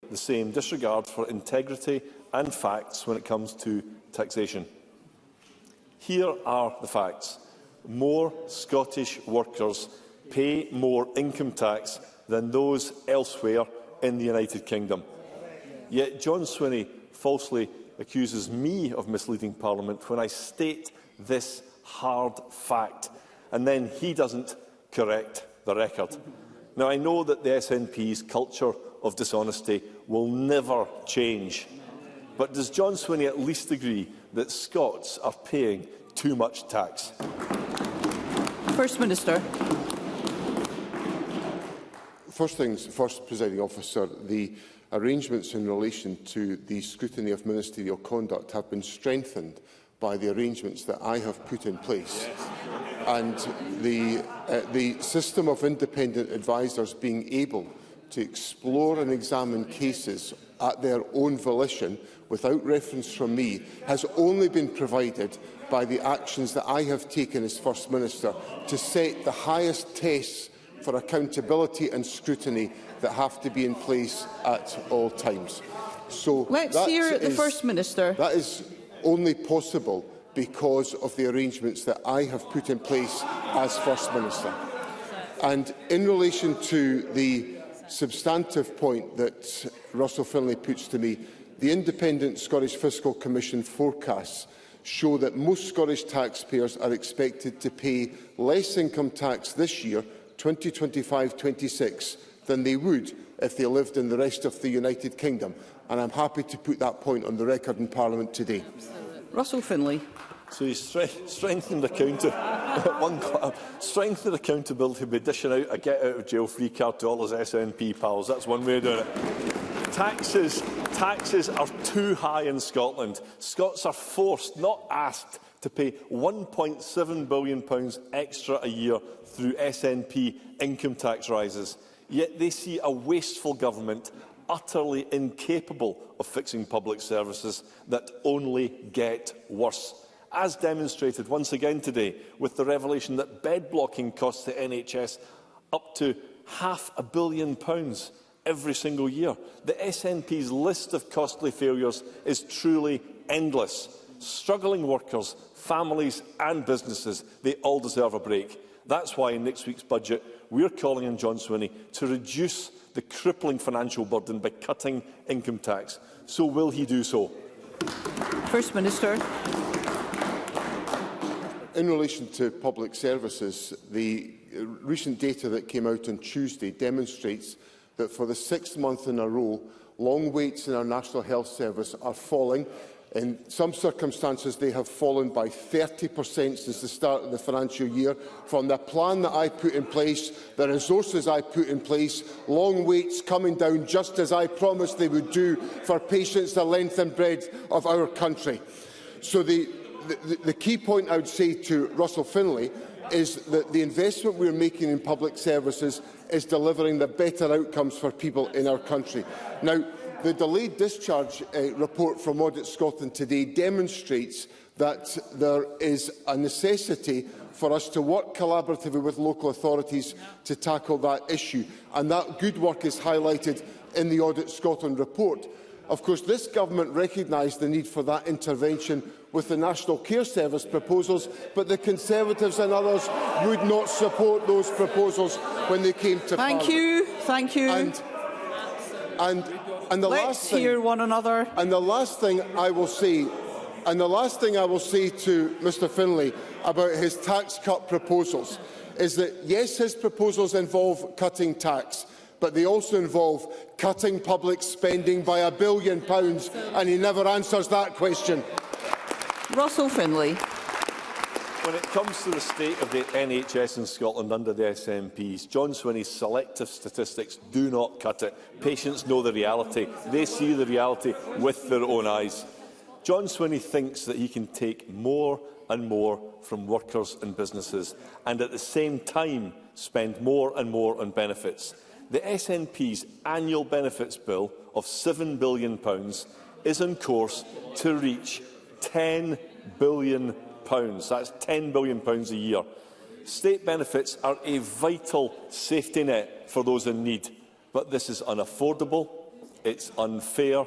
the same disregard for integrity and facts when it comes to taxation. Here are the facts. More Scottish workers pay more income tax than those elsewhere in the United Kingdom. Yet John Swinney falsely accuses me of misleading Parliament when I state this hard fact, and then he doesn't correct the record. Now, I know that the SNP's culture of dishonesty will never change, but does John Swinney at least agree that Scots are paying too much tax? First Minister. First things first, Presiding Officer, the arrangements in relation to the scrutiny of ministerial conduct have been strengthened by the arrangements that I have put in place. And the system of independent advisers being able to explore and examine cases at their own volition, without reference from me, has only been provided by the actions that I have taken as First Minister to set the highest tests for accountability and scrutiny that have to be in place at all times. So let's hear the First Minister. That is only possible because of the arrangements that I have put in place as First Minister. And in relation to the substantive point that Russell Finlay puts to me, the Independent Scottish Fiscal Commission forecasts show that most Scottish taxpayers are expected to pay less income tax this year, 2025-26, than they would if they lived in the rest of the United Kingdom. And I'm happy to put that point on the record in Parliament today. Russell Finlay. So he's strengthened accountability by dishing out a get-out-of-jail-free card to all his SNP pals. That's one way of doing it. Taxes are too high in Scotland. Scots are forced, not asked, to pay £1.7 billion extra a year through SNP income tax rises. Yet they see a wasteful government utterly incapable of fixing public services that only get worse, as demonstrated once again today with the revelation that bed blocking costs the NHS up to £500 million every single year. The SNP's list of costly failures is truly endless. Struggling workers, families and businesses, they all deserve a break. That's why in next week's budget we're calling on John Swinney to reduce the crippling financial burden by cutting income tax. So will he do so? First Minister. In relation to public services, the recent data that came out on Tuesday demonstrates that for the 6th month in a row, long waits in our National Health Service are falling. In some circumstances, they have fallen by 30% since the start of the financial year. From the plan that I put in place, the resources I put in place, long waits coming down just as I promised they would do for patients the length and breadth of our country. So the key point I would say to Russell Finlay is that the investment we are making in public services is delivering the better outcomes for people in our country. Now, the delayed discharge report from Audit Scotland today demonstrates that there is a necessity for us to work collaboratively with local authorities to tackle that issue, and that good work is highlighted in the Audit Scotland report. Of course, this government recognised the need for that intervention with the National Care Service proposals, but the Conservatives and others would not support those proposals when they came to Parliament. Thank you. And the Let's hear one another. And the last thing I will say, to Mr Finlay about his tax cut proposals is that, yes, his proposals involve cutting tax, but they also involve cutting public spending by £1 billion, and he never answers that question. Russell Finlay. When it comes to the state of the NHS in Scotland under the SNPs, John Swinney's selective statistics do not cut it. Patients know the reality. They see the reality with their own eyes. John Swinney thinks that he can take more and more from workers and businesses, and at the same time spend more and more on benefits. The SNP's annual benefits bill of £7 billion is on course to reach £10 billion. That's £10 billion a year. State benefits are a vital safety net for those in need, but this is unaffordable, It's unfair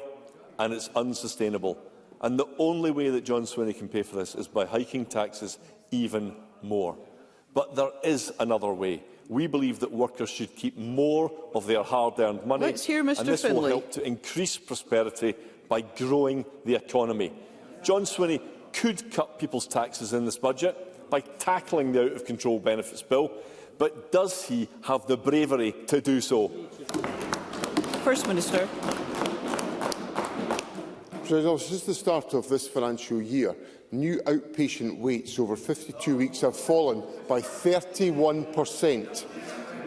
and it's unsustainable. And the only way that John Swinney can pay for this is by hiking taxes even more. But there is another way. We believe that workers should keep more of their hard-earned money. Let's hear Mr. And this Finlay. will help to increase prosperity by growing the economy. John Swinney could cut people's taxes in this budget by tackling the out-of-control benefits bill, but does he have the bravery to do so? First Minister. Since the start of this financial year, new outpatient waits over 52 weeks have fallen by 31%.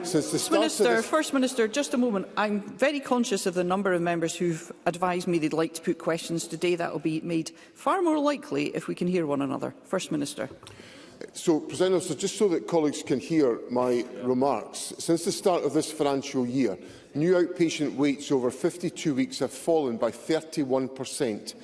Since the start of this... First Minister, just a moment. I'm very conscious of the number of members who've advised me they'd like to put questions today. That will be made far more likely if we can hear one another. First Minister. So, President Officer, just so that colleagues can hear my remarks, since the start of this financial year, new outpatient waits over 52 weeks have fallen by 31%.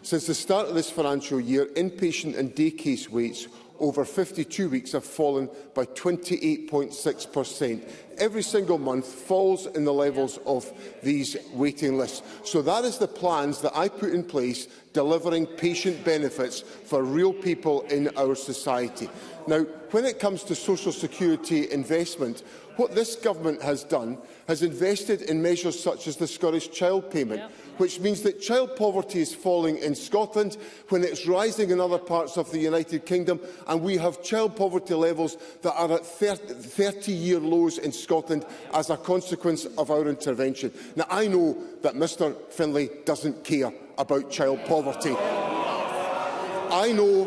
Since the start of this financial year, inpatient and day case waits over 52 weeks have fallen by 28.6%. Every single month falls in the levels of these waiting lists. So that is the plans that I put in place, delivering patient benefits for real people in our society. Now, when it comes to social security investment, what this government has done has invested in measures such as the Scottish Child Payment, which means that child poverty is falling in Scotland when it's rising in other parts of the United Kingdom, and we have child poverty levels that are at 30-year lows in Scotland as a consequence of our intervention. Now, I know that Mr Finlay doesn't care about child poverty. I know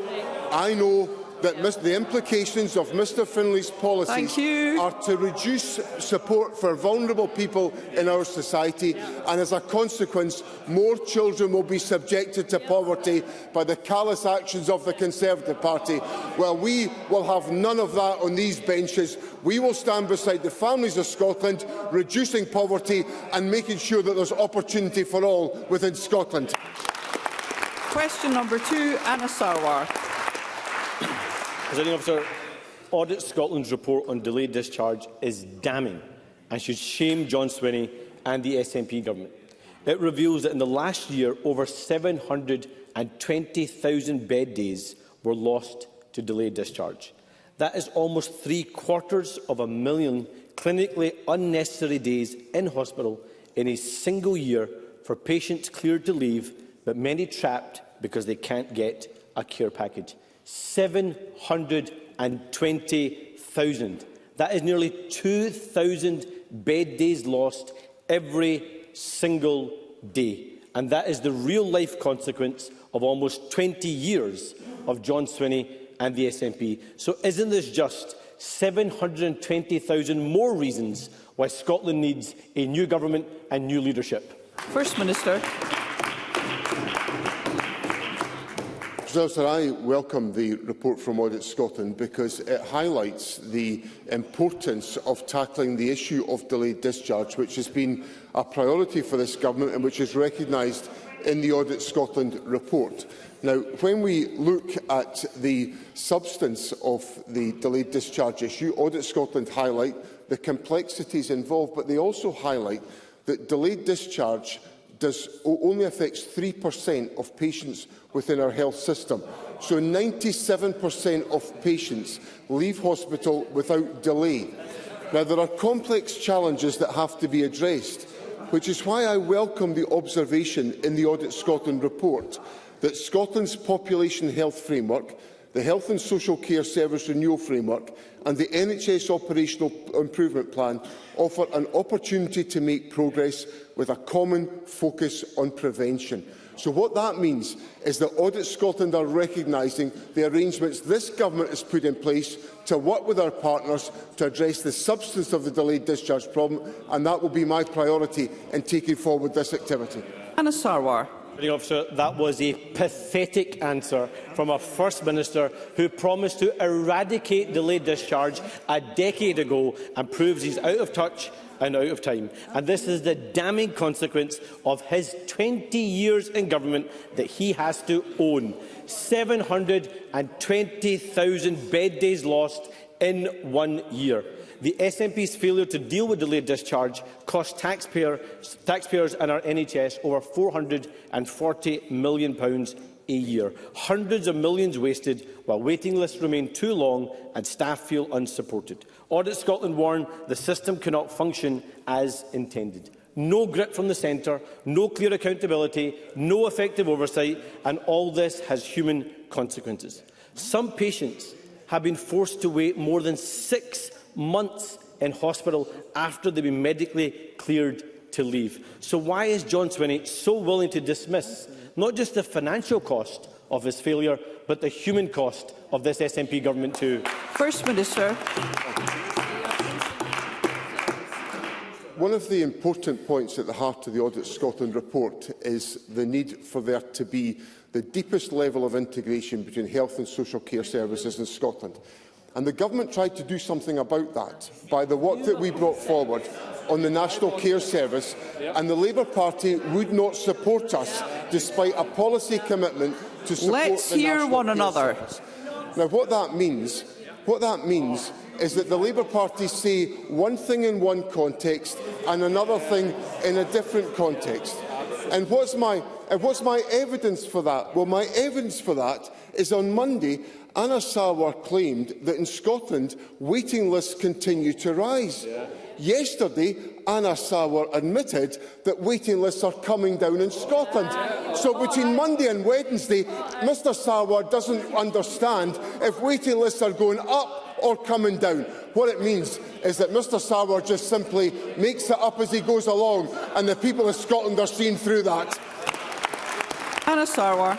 that the implications of Mr Finlay's policies are to reduce support for vulnerable people in our society, and as a consequence, more children will be subjected to poverty by the callous actions of the Conservative Party. Well, we will have none of that on these benches. We will stand beside the families of Scotland, reducing poverty and making sure that there is opportunity for all within Scotland. Question number 2, Anna Sarwar. Presiding Officer, Audit Scotland's report on delayed discharge is damning and should shame John Swinney and the SNP government. It reveals that in the last year, over 720,000 bed days were lost to delayed discharge. That is almost 750,000 clinically unnecessary days in hospital in a single year for patients cleared to leave, but many trapped because they can't get a care package. 720,000. That is nearly 2,000 bed days lost every single day. And that is the real-life consequence of almost 20 years of John Swinney and the SNP. So isn't this just 720,000 more reasons why Scotland needs a new government and new leadership? First Minister. Sir, I welcome the report from Audit Scotland because it highlights the importance of tackling the issue of delayed discharge, which has been a priority for this government and which is recognised in the Audit Scotland report. Now, when we look at the substance of the delayed discharge issue, Audit Scotland highlight the complexities involved, but they also highlight that delayed discharge only affects 3% of patients within our health system. So 97% of patients leave hospital without delay. Now, there are complex challenges that have to be addressed, which is why I welcome the observation in the Audit Scotland report that Scotland's Population Health Framework, the Health and Social Care Service Renewal Framework and the NHS Operational Improvement Plan offer an opportunity to make progress with a common focus on prevention. So what that means is that Audit Scotland are recognising the arrangements this government has put in place to work with our partners to address the substance of the delayed discharge problem, and that will be my priority in taking forward this activity. Anna Sarwar. Officer, that was a pathetic answer from a First Minister who promised to eradicate delayed discharge a decade ago and proves he's out of touch and out of time. And this is the damning consequence of his 20 years in government that he has to own. 720,000 bed days lost in 1 year. the SNP's failure to deal with delayed discharge cost taxpayers and our NHS over £440 million a year. Hundreds of millions wasted while waiting lists remain too long and staff feel unsupported. Audit Scotland warned the system cannot function as intended. No grip from the centre, no clear accountability, no effective oversight, and all this has human consequences. Some patients have been forced to wait more than 6 months in hospital after they've been medically cleared to leave. So why is John Swinney so willing to dismiss not just the financial cost of his failure, but the human cost of this SNP government too? First Minister. One of the important points at the heart of the Audit Scotland report is the need for there to be the deepest level of integration between health and social care services in Scotland. And the Government tried to do something about that by the work that we brought forward on the National Care Service, and the Labour Party would not support us despite a policy commitment to support Let's the hear National one Care another. Service. Now, what that means is that the Labour Party say one thing in one context and another thing in a different context. And what's my evidence for that? Well, my evidence for that is on Monday, Anna Sawar claimed that in Scotland, waiting lists continue to rise. Yesterday, Anna Sawar admitted that waiting lists are coming down in Scotland. So between Monday and Wednesday, Mr Sawar doesn't understand if waiting lists are going up or coming down. What it means is that Mr Sawar just simply makes it up as he goes along, and the people of Scotland are seeing through that. Anna Sawar.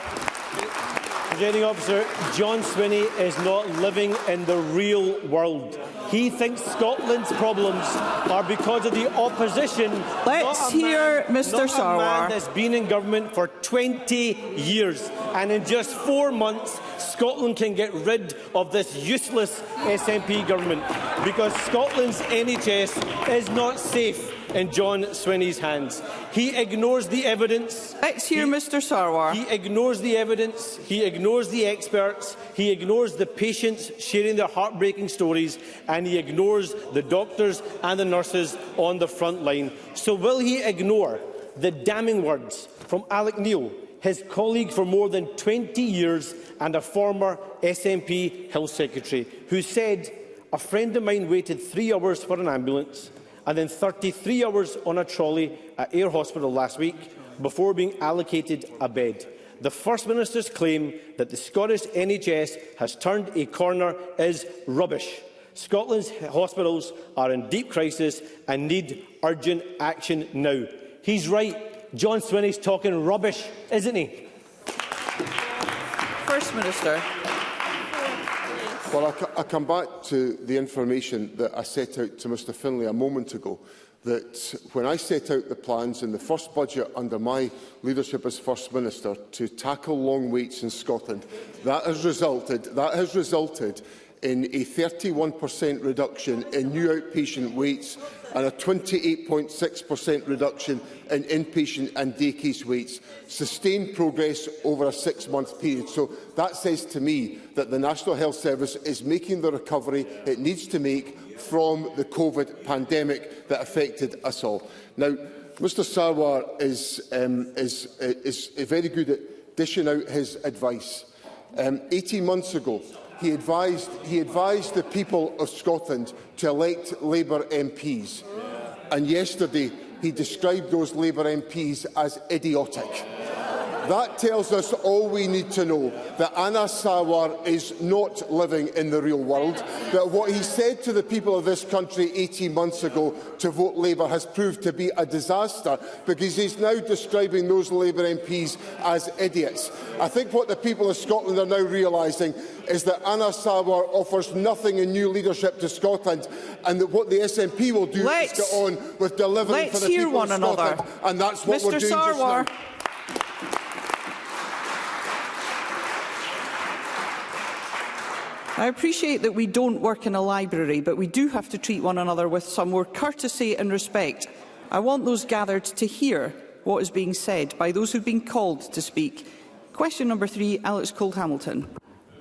Presiding Officer, John Swinney is not living in the real world. He thinks Scotland's problems are because of the opposition. Let's hear Mr Sawar. A man Sawar. that's been in government for 20 years, and in just 4 months, Scotland can get rid of this useless SNP government because Scotland's NHS is not safe in John Swinney's hands. He ignores the evidence. Let's hear Mr Sawar. He ignores the evidence. He ignores the experts. He ignores the patients sharing their heartbreaking stories, and he ignores the doctors and the nurses on the front line. So will he ignore the damning words from Alec Neil, his colleague for more than 20 years and a former SNP Health Secretary, who said, "A friend of mine waited 3 hours for an ambulance and then 33 hours on a trolley at Ayr Hospital last week before being allocated a bed." The First Minister's claim that the Scottish NHS has turned a corner is rubbish. Scotland's hospitals are in deep crisis and need urgent action now. He's right. John Swinney's talking rubbish, isn't he? First Minister. Well, I come back to the information that I set out to Mr Finlay a moment ago, that when I set out the plans in the first budget under my leadership as First Minister to tackle long waits in Scotland, that has resulted in a 31% reduction in new outpatient waits and a 28.6% reduction in inpatient and day case waits. Sustained progress over a 6-month period. So that says to me that the National Health Service is making the recovery it needs to make from the COVID pandemic that affected us all. Now, Mr Sawar is very good at dishing out his advice. 18 months ago, he advised the people of Scotland to elect Labour MPs, and yesterday he described those Labour MPs as idiotic. That tells us all we need to know, that Anna Sawar is not living in the real world, that what he said to the people of this country 18 months ago to vote Labour has proved to be a disaster, because he's now describing those Labour MPs as idiots. I think what the people of Scotland are now realising is that Anna Sawar offers nothing in new leadership to Scotland, and that what the SNP will do is get on with delivering for the people of Scotland, and that's what we're doing just now. I appreciate that we don't work in a library, but we do have to treat one another with some more courtesy and respect. I want those gathered to hear what is being said by those who have been called to speak. Question number 3, Alex Cole-Hamilton.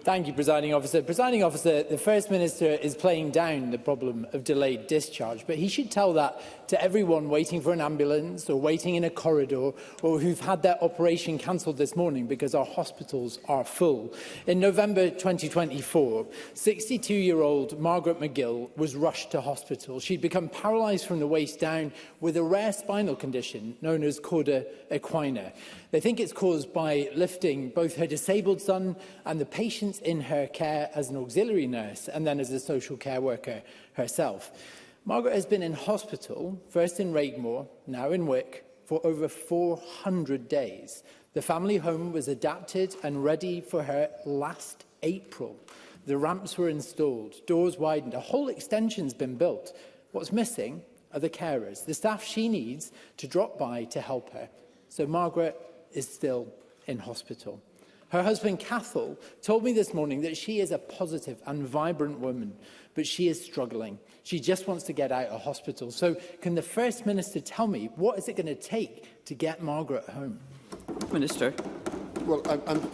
Thank you, Presiding Officer. Presiding Officer, the First Minister is playing down the problem of delayed discharge, but he should tell that to everyone waiting for an ambulance or waiting in a corridor or who've had their operation cancelled this morning because our hospitals are full. In November 2024, 62-year-old Margaret McGill was rushed to hospital. She'd become paralysed from the waist down with a rare spinal condition known as cauda equina. They think it's caused by lifting both her disabled son and the patients in her care as an auxiliary nurse and then as a social care worker herself. Margaret has been in hospital, first in Raigmore, now in Wick, for over 400 days. The family home was adapted and ready for her last April. The ramps were installed, doors widened, a whole extension's been built. What's missing are the carers, the staff she needs to drop by to help her. So Margaret is still in hospital. Her husband, Cathal, told me this morning that she is a positive and vibrant woman, but she is struggling. She just wants to get out of hospital. So can the First Minister tell me, what is it going to take to get Margaret home? Minister. Well,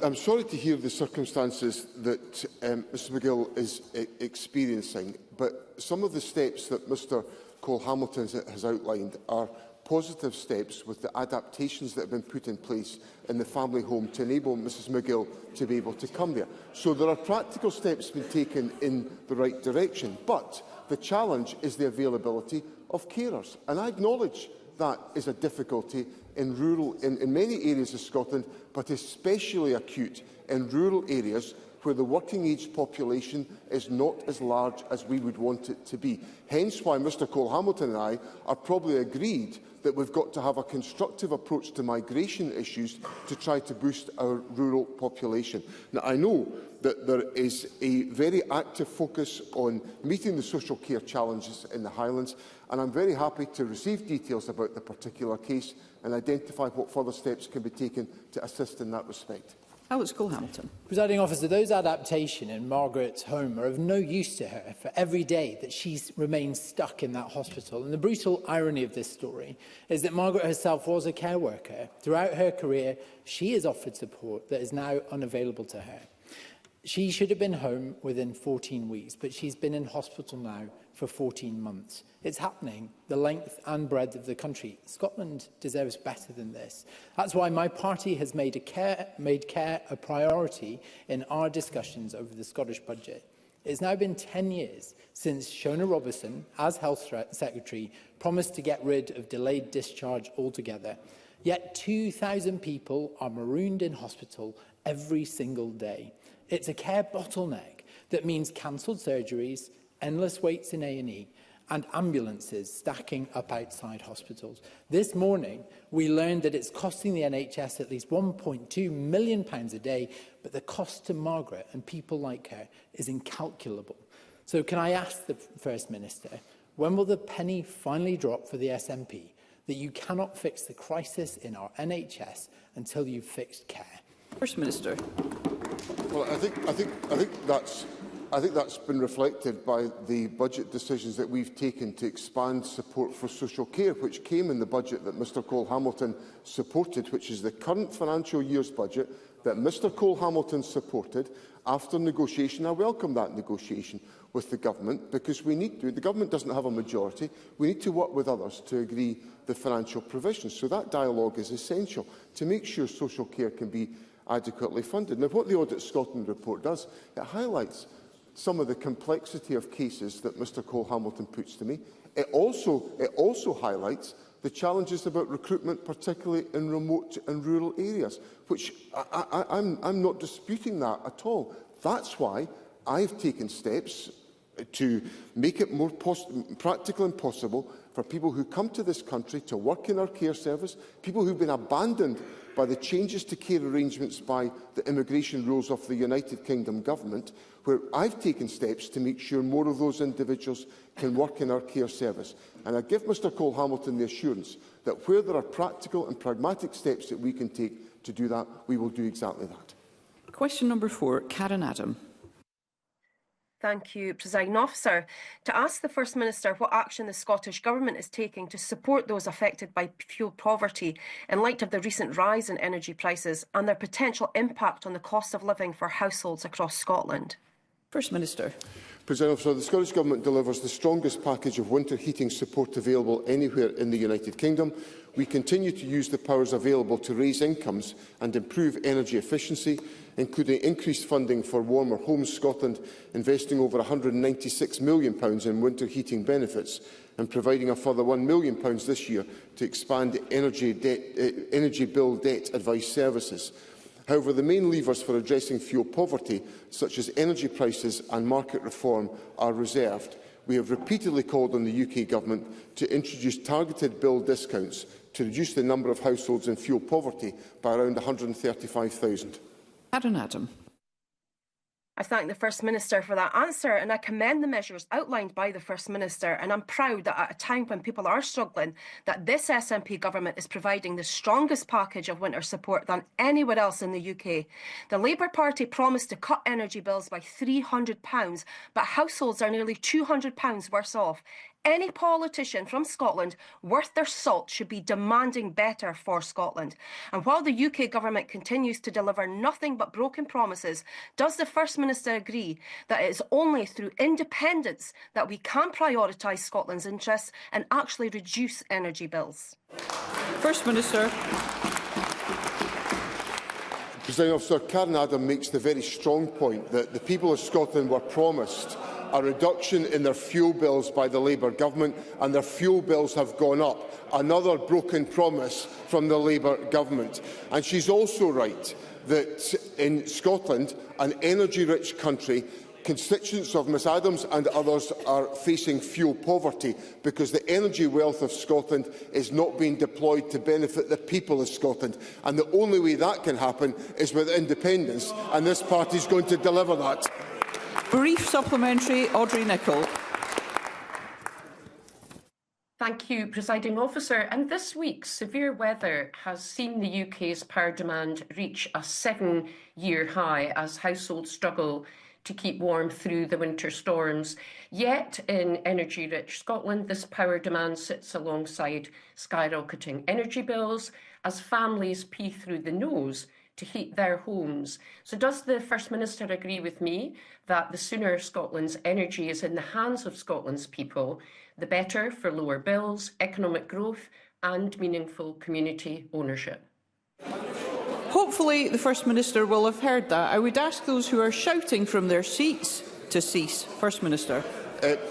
I'm sorry to hear the circumstances that Mr McGill is experiencing, but some of the steps that Mr Cole-Hamilton has outlined are positive steps with the adaptations that have been put in place in the family home to enable Mrs McGill to be able to come there. So there are practical steps being taken in the right direction, but the challenge is the availability of carers. And I acknowledge that is a difficulty in many areas of Scotland, but especially acute in rural areas where the working age population is not as large as we would want it to be. Hence why Mr Cole-Hamilton and I are probably agreed that we've got to have a constructive approach to migration issues to try to boost our rural population. Now, I know that there is a very active focus on meeting the social care challenges in the Highlands, and I'm very happy to receive details about the particular case and identify what further steps can be taken to assist in that respect. Alex Cole-Hamilton. Presiding Officer, those adaptations in Margaret's home are of no use to her for every day that she remains stuck in that hospital. And the brutal irony of this story is that Margaret herself was a care worker. Throughout her career, she has offered support that is now unavailable to her. She should have been home within 14 weeks, but she's been in hospital now for 14 months. It's happening the length and breadth of the country. Scotland deserves better than this. That's why my party has made care a priority in our discussions over the Scottish budget. It's now been 10 years since Shona Robertson, as Health Secretary, promised to get rid of delayed discharge altogether. Yet 2,000 people are marooned in hospital every single day. It's a care bottleneck that means cancelled surgeries, endless waits in A&E, and ambulances stacking up outside hospitals. This morning, we learned that it's costing the NHS at least £1.2 million a day, but the cost to Margaret and people like her is incalculable. So can I ask the First Minister, when will the penny finally drop for the SNP that you cannot fix the crisis in our NHS until you've fixed care? First Minister. Well, I think that's been reflected by the budget decisions that we've taken to expand support for social care, which came in the budget that Mr Cole-Hamilton supported, which is the current financial year's budget that Mr Cole-Hamilton supported after negotiation. I welcome that negotiation with the government because we need to. The government doesn't have a majority. We need to work with others to agree the financial provisions. So that dialogue is essential to make sure social care can be adequately funded. Now, what the Audit Scotland report does, it highlights some of the complexity of cases that Mr Cole-Hamilton puts to me. It also highlights the challenges about recruitment, particularly in remote and rural areas, which I'm not disputing that at all. That's why I've taken steps to make it more practical and possible for people who come to this country to work in our care service, people who've been abandoned by the changes to care arrangements by the immigration rules of the United Kingdom government, where I've taken steps to make sure more of those individuals can work in our care service. And I give Mr Cole-Hamilton the assurance that where there are practical and pragmatic steps that we can take to do that, we will do exactly that. Question number 4, Karen Adam. Thank you, Presiding Officer. To ask the First Minister what action the Scottish Government is taking to support those affected by fuel poverty in light of the recent rise in energy prices and their potential impact on the cost of living for households across Scotland. First Minister. Presiding Officer, the Scottish Government delivers the strongest package of winter heating support available anywhere in the United Kingdom. We continue to use the powers available to raise incomes and improve energy efficiency, including increased funding for Warmer Homes Scotland, investing over £196 million in winter heating benefits and providing a further £1 million this year to expand energy bill debt advice services. However, the main levers for addressing fuel poverty, such as energy prices and market reform, are reserved. We have repeatedly called on the UK Government to introduce targeted bill discounts to reduce the number of households in fuel poverty by around 135,000. Adam. I thank the First Minister for that answer, and I commend the measures outlined by the First Minister, and I'm proud that at a time when people are struggling, that this SNP government is providing the strongest package of winter support than anywhere else in the UK. The Labour Party promised to cut energy bills by £300, but households are nearly £200 worse off. Any politician from Scotland worth their salt should be demanding better for Scotland. And while the UK Government continues to deliver nothing but broken promises, does the First Minister agree that it is only through independence that we can prioritise Scotland's interests and actually reduce energy bills? First Minister. Presiding Officer, Karen Adam makes the very strong point that the people of Scotland were promised a reduction in their fuel bills by the Labour Government, and their fuel bills have gone up. Another broken promise from the Labour Government. And she's also right that in Scotland, an energy-rich country, constituents of Ms Adams and others are facing fuel poverty because the energy wealth of Scotland is not being deployed to benefit the people of Scotland. And the only way that can happen is with independence, and this party is going to deliver that. Brief supplementary, Audrey Nicholl. Thank you, Presiding Officer. And this week, severe weather has seen the UK's power demand reach a 7-year high as households struggle to keep warm through the winter storms. Yet, in energy-rich Scotland, this power demand sits alongside skyrocketing energy bills as families pee through the nose to heat their homes. So does the First Minister agree with me that the sooner Scotland's energy is in the hands of Scotland's people, the better for lower bills, economic growth and meaningful community ownership? Hopefully the First Minister will have heard that. I would ask those who are shouting from their seats to cease. First Minister.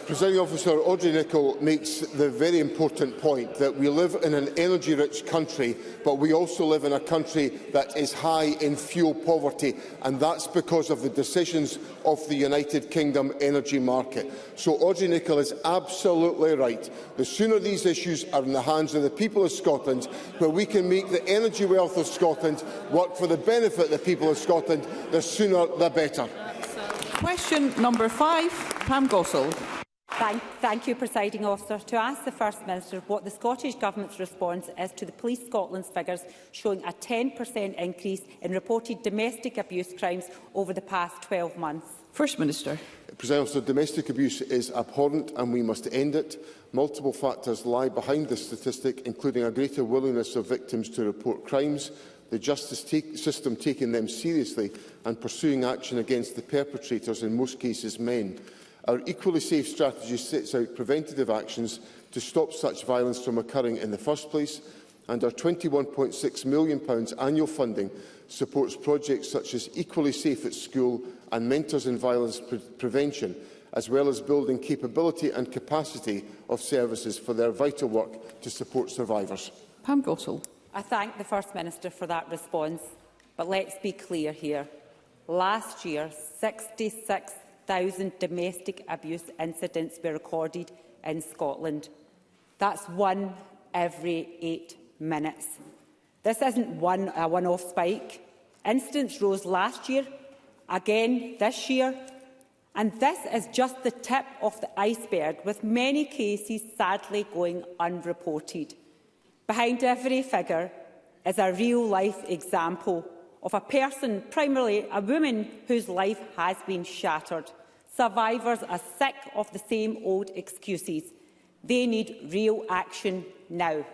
Presiding Officer, Audrey Nicholl makes the very important point that we live in an energy-rich country, but we also live in a country that is high in fuel poverty, and that's because of the decisions of the United Kingdom energy market. So Audrey Nicholl is absolutely right. The sooner these issues are in the hands of the people of Scotland, where we can make the energy wealth of Scotland work for the benefit of the people of Scotland, the sooner the better. Question number 5, Pam Gossel. Thank you, Presiding Officer. To ask the First Minister what the Scottish Government's response is to the Police Scotland's figures showing a 10% increase in reported domestic abuse crimes over the past 12 months. First Minister. Presiding Officer, domestic abuse is abhorrent and we must end it. Multiple factors lie behind this statistic, including a greater willingness of victims to report crimes, the justice system taking them seriously and pursuing action against the perpetrators, in most cases men. Our Equally Safe strategy sets out preventative actions to stop such violence from occurring in the first place, and our £21.6 million annual funding supports projects such as Equally Safe at School and Mentors in Violence Prevention, as well as building capability and capacity of services for their vital work to support survivors. Pam Gossel. I thank the First Minister for that response, but let's be clear here. Last year, 66,000 domestic abuse incidents were recorded in Scotland. That's 1 every 8 minutes. This isn't a one-off spike. Incidents rose last year, again this year, and this is just the tip of the iceberg, with many cases sadly going unreported. Behind every figure is a real-life example of a person, primarily a woman, whose life has been shattered. Survivors are sick of the same old excuses. They need real action now.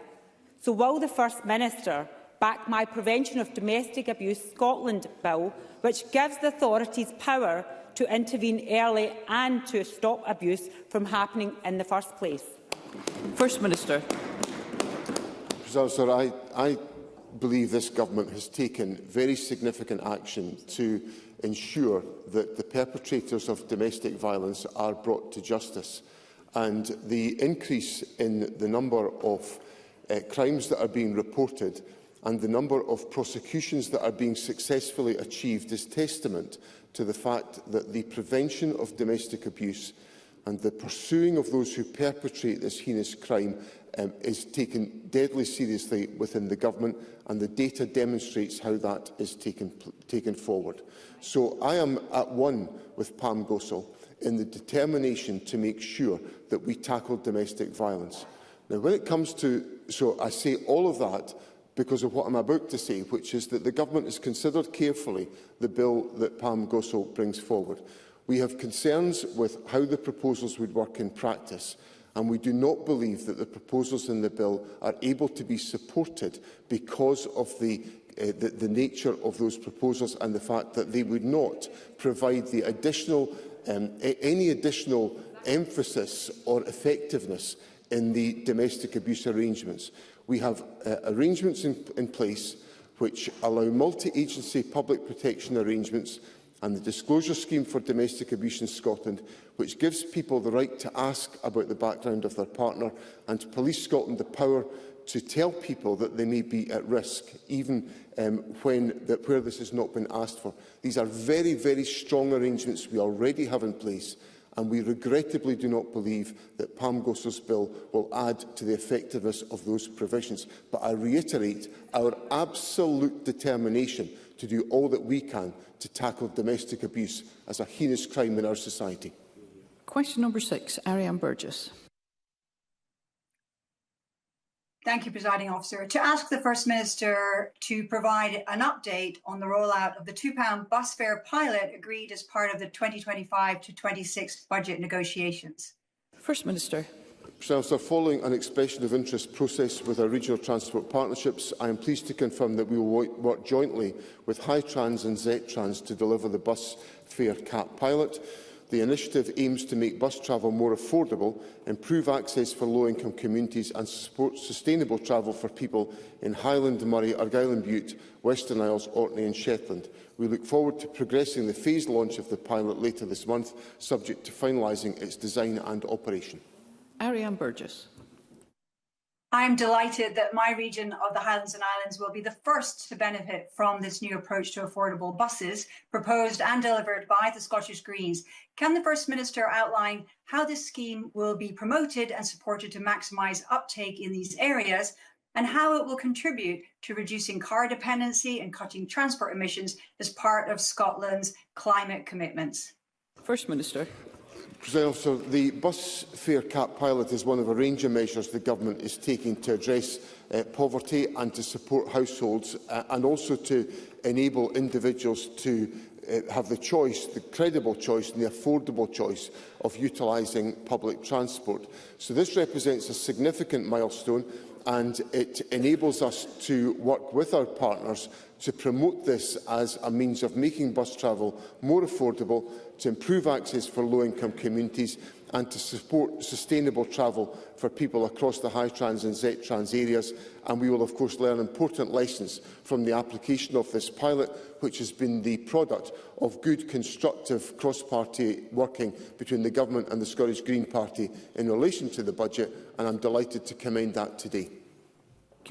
So will the First Minister back my Prevention of Domestic Abuse Scotland bill, which gives the authorities power to intervene early and to stop abuse from happening in the first place? First Minister. Sir, I believe this government has taken very significant action to ensure that the perpetrators of domestic violence are brought to justice. And the increase in the number of crimes that are being reported and the number of prosecutions that are being successfully achieved is testament to the fact that the prevention of domestic abuse and the pursuing of those who perpetrate this heinous crime is taken deadly seriously within the government, and the data demonstrates how that is taken forward. So I am at one with Pam Gosal in the determination to make sure that we tackle domestic violence. Now, when it comes to, so I say all of that because of what I'm about to say, which is that the government has considered carefully the bill that Pam Gosal brings forward. We have concerns with how the proposals would work in practice, and we do not believe that the proposals in the bill are able to be supported because of the nature of those proposals and the fact that they would not provide the additional, any additional emphasis or effectiveness in the domestic abuse arrangements. We have arrangements in place which allow multi-agency public protection arrangements and the disclosure scheme for domestic abuse in Scotland, which gives people the right to ask about the background of their partner, and to Police Scotland the power to tell people that they may be at risk, even where this has not been asked for. These are very, very strong arrangements we already have in place, and we regrettably do not believe that Pam Gosal's bill will add to the effectiveness of those provisions. But I reiterate our absolute determination to do all that we can to tackle domestic abuse as a heinous crime in our society. Question number 6, Ariane Burgess. Thank you, Presiding Officer. To ask the First Minister to provide an update on the rollout of the £2 bus fare pilot agreed as part of the 2025 to 26 budget negotiations. First Minister. So, following an expression of interest process with our regional transport partnerships, I am pleased to confirm that we will work jointly with Hightrans and Zetrans to deliver the bus fare cap pilot. The initiative aims to make bus travel more affordable, improve access for low-income communities and support sustainable travel for people in Highland, Moray, Argyll and Bute, Western Isles, Orkney and Shetland. We look forward to progressing the phased launch of the pilot later this month, subject to finalising its design and operation. Ariane Burgess. I am delighted that my region of the Highlands and Islands will be the first to benefit from this new approach to affordable buses proposed and delivered by the Scottish Greens. Can the First Minister outline how this scheme will be promoted and supported to maximise uptake in these areas, and how it will contribute to reducing car dependency and cutting transport emissions as part of Scotland's climate commitments? First Minister. So the bus fare cap pilot is one of a range of measures the government is taking to address poverty and to support households and also to enable individuals to have the choice, the credible choice and the affordable choice of utilising public transport. So this represents a significant milestone, and it enables us to work with our partners to promote this as a means of making bus travel more affordable, to improve access for low-income communities and to support sustainable travel for people across the Hightrans and Zetrans areas. And we will, of course, learn important lessons from the application of this pilot, which has been the product of good, constructive cross-party working between the Government and the Scottish Green Party in relation to the budget, and I'm delighted to commend that today.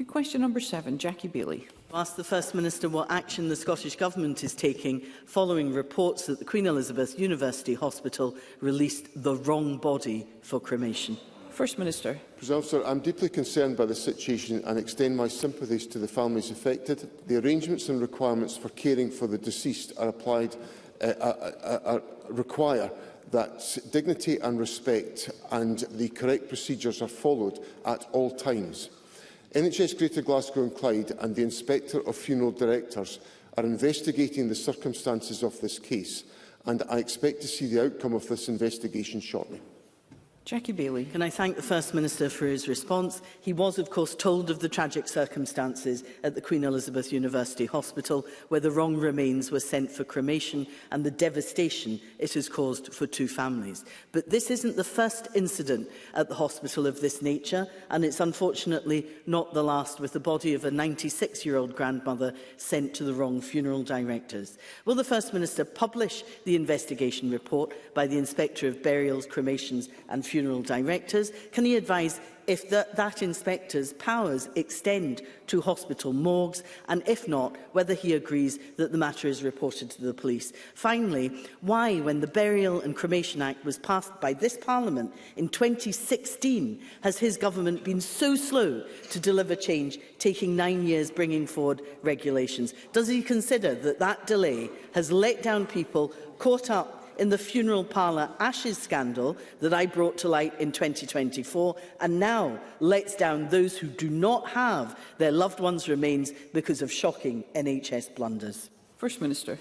Question number 7, Jackie Bailey. I ask the First Minister what action the Scottish Government is taking following reports that the Queen Elizabeth University Hospital released the wrong body for cremation. First Minister. I am deeply concerned by the situation and extend my sympathies to the families affected. The arrangements and requirements for caring for the deceased require that dignity and respect and the correct procedures are followed at all times. NHS Greater Glasgow and Clyde and the Inspector of Funeral Directors are investigating the circumstances of this case, and I expect to see the outcome of this investigation shortly. Jackie Baillie. Can I thank the First Minister for his response? He was, of course, told of the tragic circumstances at the Queen Elizabeth University Hospital, where the wrong remains were sent for cremation and the devastation it has caused for 2 families. But this isn't the first incident at the hospital of this nature, and it's unfortunately not the last, with the body of a 96-year-old grandmother sent to the wrong funeral directors. Will the First Minister publish the investigation report by the Inspector of Burials, Cremations and Funeral Directors? Can he advise if that inspector's powers extend to hospital morgues, and if not, whether he agrees that the matter is reported to the police? Finally, why, when the Burial and Cremation Act was passed by this Parliament in 2016, has his government been so slow to deliver change, taking 9 years bringing forward regulations? Does he consider that that delay has let down people caught up in the funeral parlour ashes scandal that I brought to light in 2024, and now lets down those who do not have their loved ones' remains because of shocking NHS blunders? First Minister.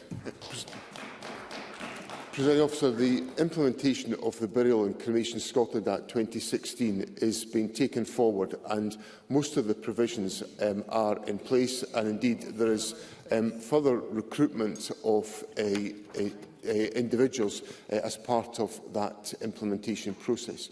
Presiding Officer, the implementation of the Burial and Cremation Scotland Act 2016 is being taken forward, and most of the provisions are in place, and indeed there is further recruitment of individuals as part of that implementation process.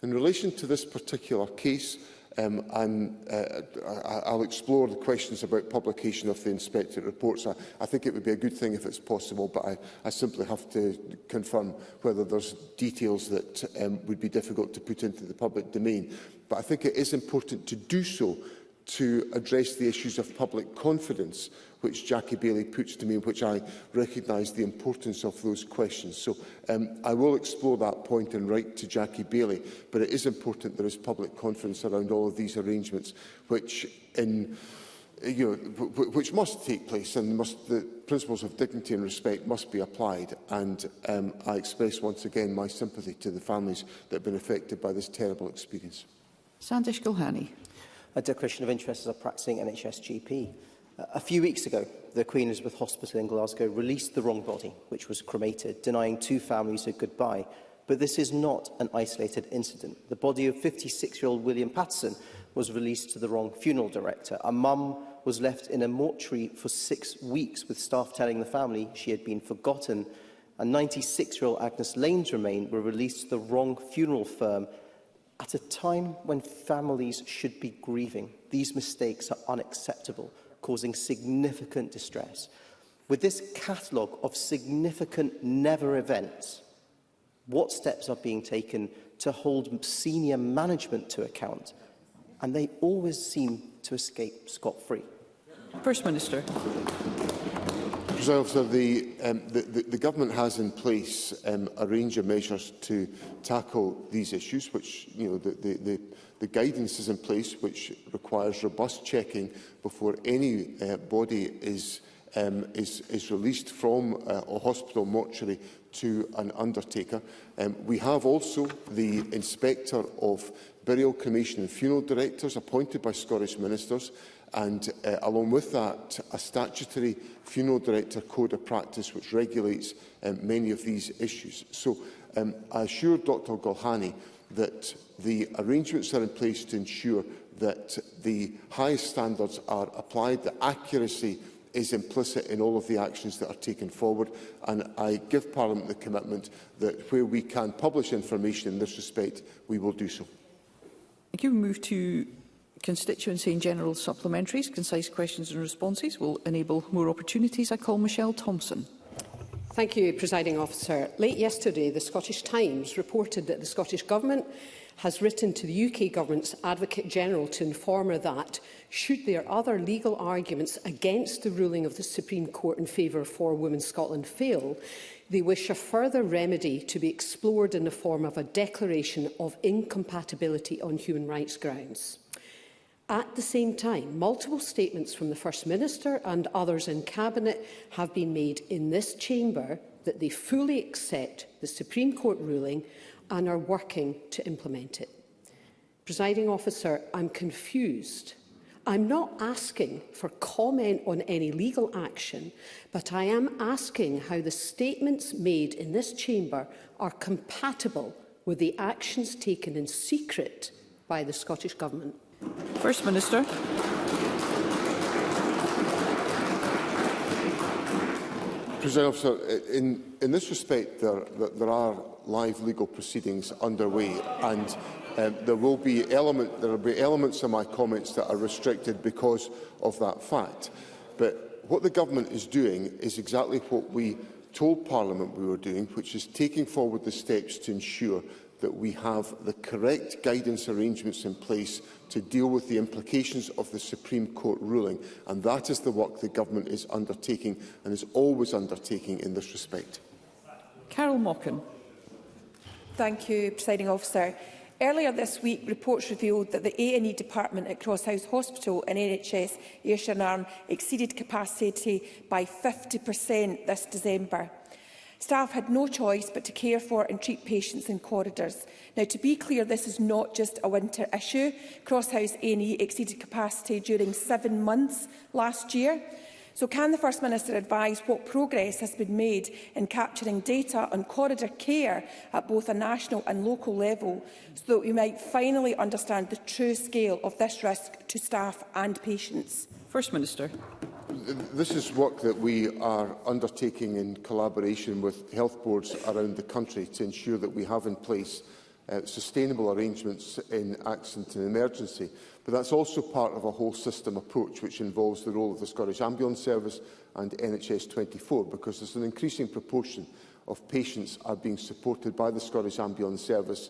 In relation to this particular case, I'll explore the questions about publication of the inspectorate reports. I think it would be a good thing if it's possible, but I simply have to confirm whether there's details that would be difficult to put into the public domain. But I think it is important to do so to address the issues of public confidence, which Jackie Baillie puts to me, and which I recognise the importance of those questions. So I will explore that point and write to Jackie Baillie, but it is important there is public confidence around all of these arrangements, which must take place, and the principles of dignity and respect must be applied. And I express once again my sympathy to the families that have been affected by this terrible experience. Sandesh Gulhani. A question of interest as a practising NHS GP. A few weeks ago, the Queen Elizabeth Hospital in Glasgow released the wrong body, which was cremated, denying 2 families a goodbye. But this is not an isolated incident. The body of 56-year-old William Patterson was released to the wrong funeral director. A mum was left in a mortuary for 6 weeks, with staff telling the family she had been forgotten. And 96-year-old Agnes Lane's remains were released to the wrong funeral firm at a time when families should be grieving. These mistakes are unacceptable, causing significant distress. With this catalogue of significant never events, what steps are being taken to hold senior management to account? And they always seem to escape scot-free. First Minister. Presiding Officer, the Government has in place a range of measures to tackle these issues, which the guidance is in place, which requires robust checking before any body is released from a hospital mortuary to an undertaker. We have also the Inspector of Burial, Cremation and Funeral Directors appointed by Scottish Ministers, and along with that, a statutory funeral director code of practice which regulates many of these issues. So I assure Dr Gulhani that the arrangements are in place to ensure that the highest standards are applied, that accuracy is implicit in all of the actions that are taken forward, and I give Parliament the commitment that where we can publish information in this respect, we will do so. Thank you. We move to constituency and general supplementaries. Concise questions and responses will enable more opportunities. I call Michelle Thompson. Thank you, Presiding Officer. Late yesterday, the Scottish Times reported that the Scottish Government has written to the UK Government's Advocate General to inform her that, should their other legal arguments against the ruling of the Supreme Court in favour of 4 Women Scotland fail, they wish a further remedy to be explored in the form of a declaration of incompatibility on human rights grounds. At the same time, multiple statements from the First Minister and others in Cabinet have been made in this chamber that they fully accept the Supreme Court ruling and are working to implement it. Presiding Officer, I'm confused I'm not asking for comment on any legal action, but I am asking how the statements made in this chamber are compatible with the actions taken in secret by the Scottish Government. First Minister. President Officer, in this respect, there are live legal proceedings underway, and there will be elements of my comments that are restricted because of that fact. But what the government is doing is exactly what we told Parliament we were doing, which is taking forward the steps to ensure that we have the correct guidance arrangements in place to deal with the implications of the Supreme Court ruling. And that is the work the government is undertaking and is always undertaking in this respect. Carol Mockin. Thank you, Presiding Officer. Earlier this week, reports revealed that the A&E department at Crosshouse Hospital and NHS Ayrshire exceeded capacity by 50% this December. Staff had no choice but to care for and treat patients in corridors. Now, to be clear, this is not just a winter issue. Crosshouse A&E exceeded capacity during 7 months last year. So can the First Minister advise what progress has been made in capturing data on corridor care at both a national and local level, so that we might finally understand the true scale of this risk to staff and patients? First Minister. This is work that we are undertaking in collaboration with health boards around the country to ensure that we have in place sustainable arrangements in accident and emergency. But that's also part of a whole system approach which involves the role of the Scottish Ambulance Service and NHS 24, because there's an increasing proportion of patients are being supported by the Scottish Ambulance Service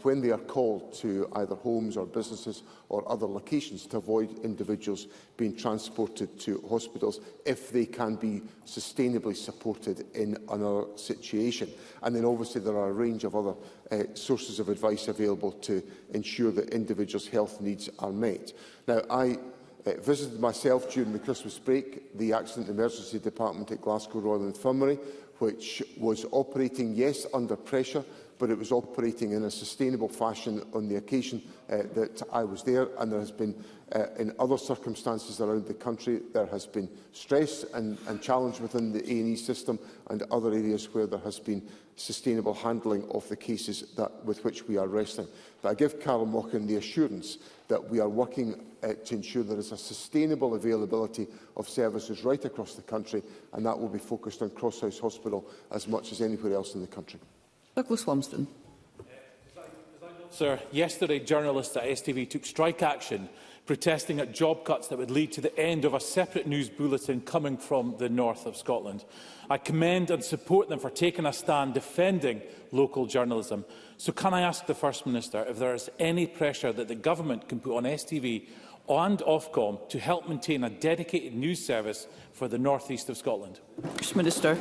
when they are called to either homes or businesses or other locations to avoid individuals being transported to hospitals if they can be sustainably supported in another situation. And then obviously there are a range of other sources of advice available to ensure that individuals' health needs are met. Now, I visited myself during the Christmas break the Accident and Emergency Department at Glasgow Royal Infirmary, which was operating, yes, under pressure, but it was operating in a sustainable fashion on the occasion that I was there. And there has been, in other circumstances around the country, there has been stress and challenge within the A&E system and other areas where there has been sustainable handling of the cases with which we are wrestling. But I give Carol Mockin the assurance that we are working to ensure there is a sustainable availability of services right across the country, and that will be focused on Crosshouse Hospital as much as anywhere else in the country. Douglas Lumsden. Sir, yesterday journalists at STV took strike action, protesting at job cuts that would lead to the end of a separate news bulletin coming from the north of Scotland. I commend and support them for taking a stand defending local journalism. So can I ask the First Minister if there is any pressure that the government can put on STV and Ofcom to help maintain a dedicated news service for the north east of Scotland? First Minister.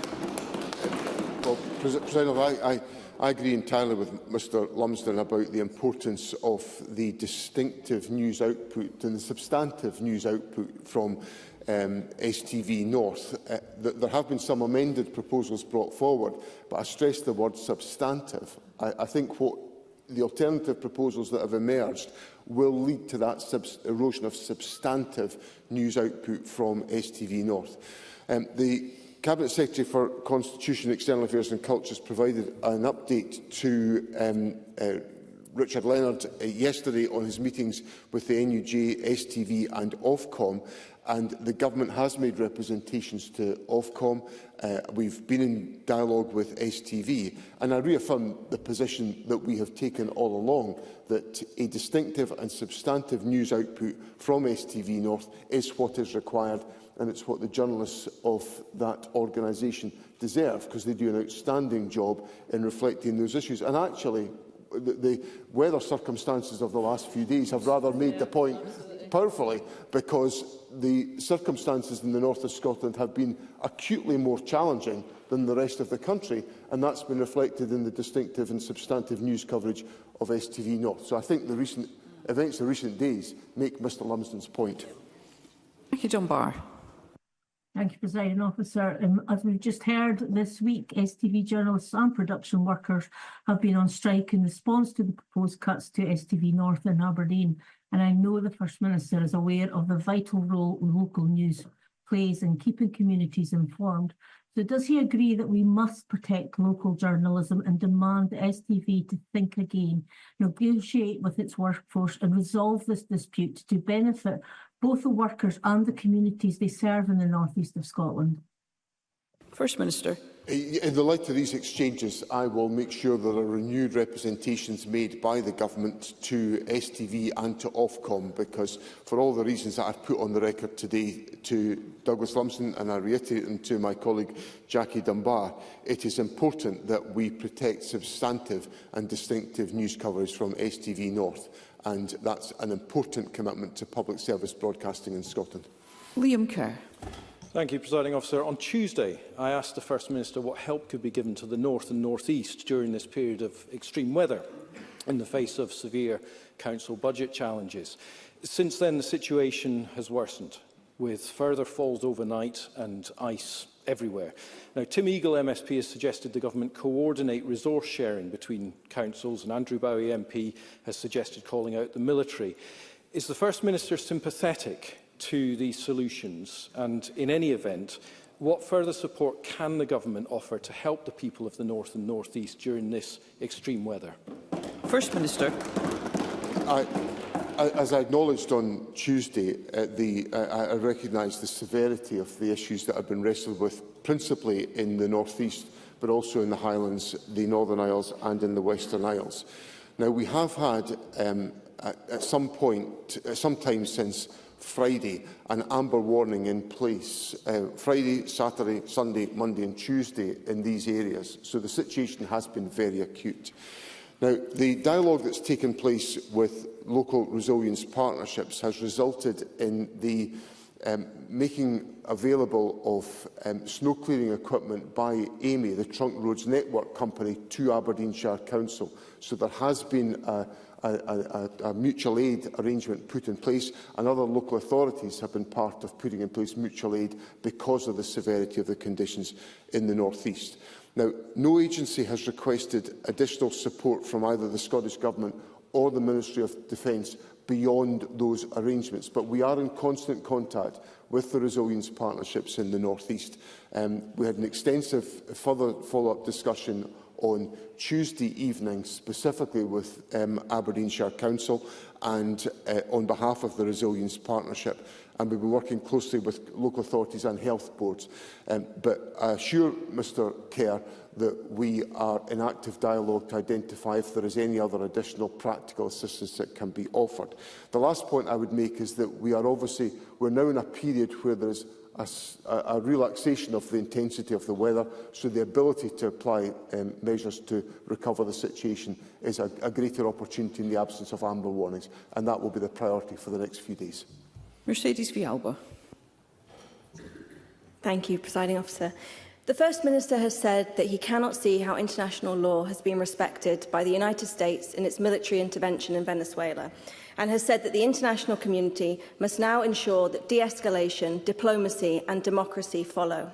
Well, President, I agree entirely with Mr Lumsden about the importance of the distinctive news output and the substantive news output from STV North. There have been some amended proposals brought forward, but I stress the word substantive. I think what the alternative proposals that have emerged will lead to that erosion of substantive news output from STV North. The Cabinet Secretary for Constitution, External Affairs and Culture has provided an update to Richard Leonard yesterday on his meetings with the NUJ, STV and Ofcom, and the Government has made representations to Ofcom. We've been in dialogue with STV, and I reaffirm the position that we have taken all along, that a distinctive and substantive news output from STV North is what is required, and it's what the journalists of that organisation deserve, because they do an outstanding job in reflecting those issues. And actually, the weather circumstances of the last few days have rather made the point powerfully, because the circumstances in the north of Scotland have been acutely more challenging than the rest of the country, and that's been reflected in the distinctive and substantive news coverage of STV North. So I think the recent events of recent days make Mr Lumsden's point. Thank you, John Barr. Thank you, Presiding Officer. As we've just heard this week, STV journalists and production workers have been on strike in response to the proposed cuts to STV North in Aberdeen. and I know the First Minister is aware of the vital role local news plays in keeping communities informed. So does he agree that we must protect local journalism and demand the STV to think again, negotiate with its workforce and resolve this dispute to benefit both the workers and the communities they serve in the North East of Scotland? First Minister. In the light of these exchanges, I will make sure there are renewed representations made by the Government to STV and to Ofcom, because for all the reasons that I've put on the record today to Douglas Lumsden, and I reiterate them to my colleague Jackie Dunbar, it is important that we protect substantive and distinctive news coverage from STV North, and that's an important commitment to public service broadcasting in Scotland. Liam Kerr. Thank you, Presiding Officer. On Tuesday, I asked the First Minister what help could be given to the North and North East during this period of extreme weather in the face of severe council budget challenges. Since then, the situation has worsened, with further falls overnight and ice everywhere. Now, Tim Eagle MSP has suggested the Government coordinate resource sharing between councils, and Andrew Bowie MP has suggested calling out the military. Is the First Minister sympathetic to these solutions, and in any event, what further support can the Government offer to help the people of the North and North East during this extreme weather? First Minister. As I acknowledged on Tuesday, I recognise the severity of the issues that have been wrestled with, principally in the North East, but also in the Highlands, the Northern Isles and in the Western Isles. Now, we have had, at some time since Friday, an amber warning in place Friday, Saturday, Sunday, Monday and Tuesday in these areas. So the situation has been very acute. Now, the dialogue that's taken place with local resilience partnerships has resulted in the making available of snow clearing equipment by AME, the Trunk Roads Network Company, to Aberdeenshire Council. So there has been a mutual aid arrangement put in place, and other local authorities have been part of putting in place mutual aid because of the severity of the conditions in the North East. Now, no agency has requested additional support from either the Scottish Government or the Ministry of Defence beyond those arrangements, but we are in constant contact with the resilience partnerships in the North East. We had an extensive further follow-up discussion on Tuesday evening, specifically with Aberdeenshire Council and on behalf of the Resilience Partnership, and we've been working closely with local authorities and health boards. But I assure Mr Kerr that we are in active dialogue to identify if there is any other additional practical assistance that can be offered. The last point I would make is that we're now in a period where there is a relaxation of the intensity of the weather, so the ability to apply measures to recover the situation is a greater opportunity in the absence of amber warnings, and that will be the priority for the next few days. Mercedes Vialba. Thank you, Presiding Officer. The First Minister has said that he cannot see how international law has been respected by the United States in its military intervention in Venezuela, and has said that the international community must now ensure that de-escalation, diplomacy and democracy follow.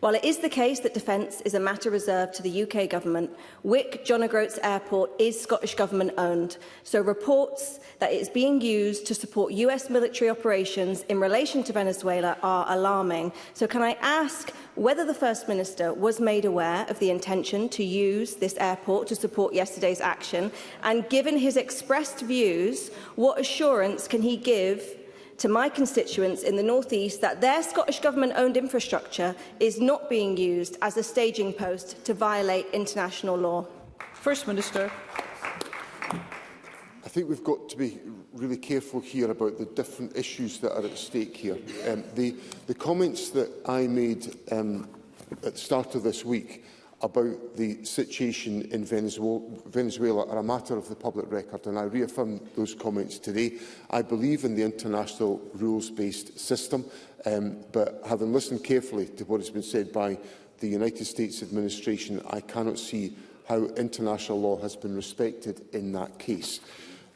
While it is the case that defence is a matter reserved to the UK Government, Wick John O'Groats Airport is Scottish Government owned, so reports that it is being used to support US military operations in relation to Venezuela are alarming. So can I ask whether the First Minister was made aware of the intention to use this airport to support yesterday's action, and given his expressed views, what assurance can he give to my constituents in the North East that their Scottish Government-owned infrastructure is not being used as a staging post to violate international law? First Minister. I think we've got to be really careful here about the different issues that are at stake here. The comments that I made at the start of this week about the situation in Venezuela are a matter of the public record, and I reaffirm those comments today. I believe in the international rules-based system, but having listened carefully to what has been said by the United States administration, I cannot see how international law has been respected in that case.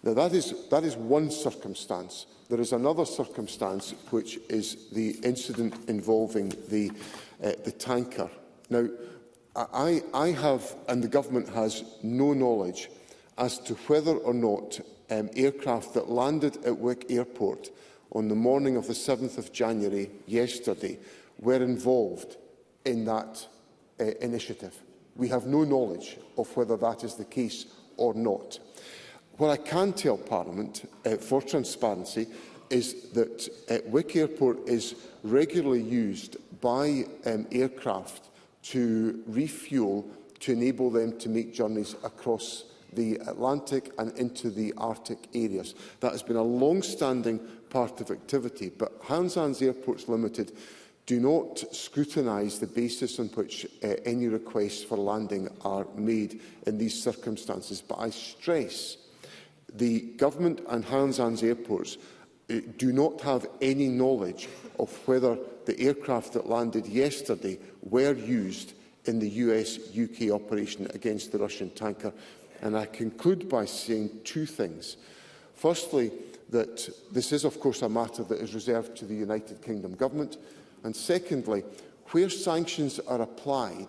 Now, that is one circumstance. There is another circumstance, which is the incident involving the tanker. Now, I have, and the Government has, no knowledge as to whether or not aircraft that landed at Wick Airport on the morning of the 7th of January yesterday were involved in that initiative. We have no knowledge of whether that is the case or not. What I can tell Parliament, for transparency, is that Wick Airport is regularly used by aircraft to refuel to enable them to make journeys across the Atlantic and into the Arctic areas. That has been a long-standing part of activity, but Hans Airports Limited do not scrutinise the basis on which any requests for landing are made in these circumstances. But I stress the Government and Hans Airports do not have any knowledge of whether the aircraft that landed yesterday were used in the US-UK operation against the Russian tanker. And I conclude by saying two things. Firstly, that this is, of course, a matter that is reserved to the United Kingdom Government. And secondly, where sanctions are applied,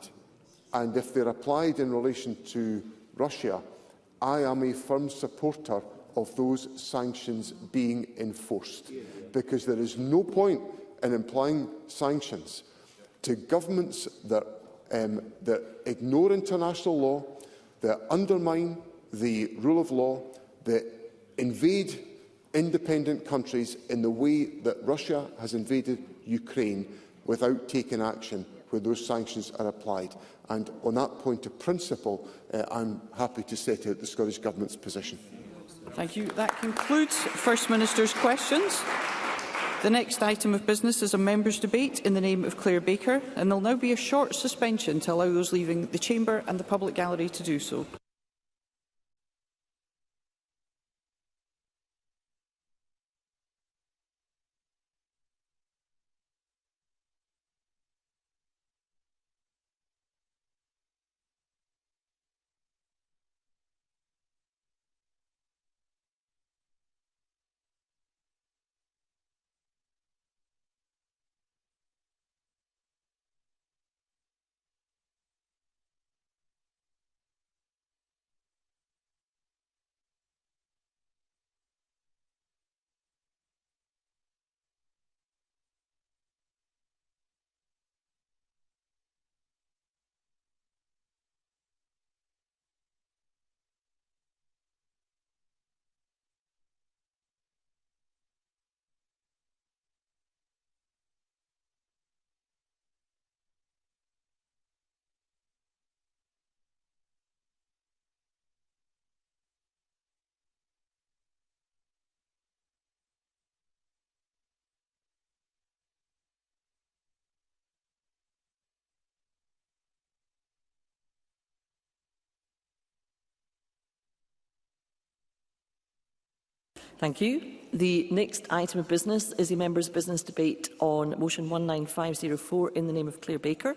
and if they're applied in relation to Russia, I am a firm supporter of those sanctions being enforced, because there is no point in applying sanctions to governments that ignore international law, that undermine the rule of law, that invade independent countries in the way that Russia has invaded Ukraine without taking action where those sanctions are applied. And on that point of principle, I'm happy to set out the Scottish Government's position. Thank you. That concludes First Minister's questions. The next item of business is a members' debate in the name of Claire Baker, and there will now be a short suspension to allow those leaving the chamber and the public gallery to do so. Thank you. The next item of business is a members' business debate on motion 19504 in the name of Claire Baker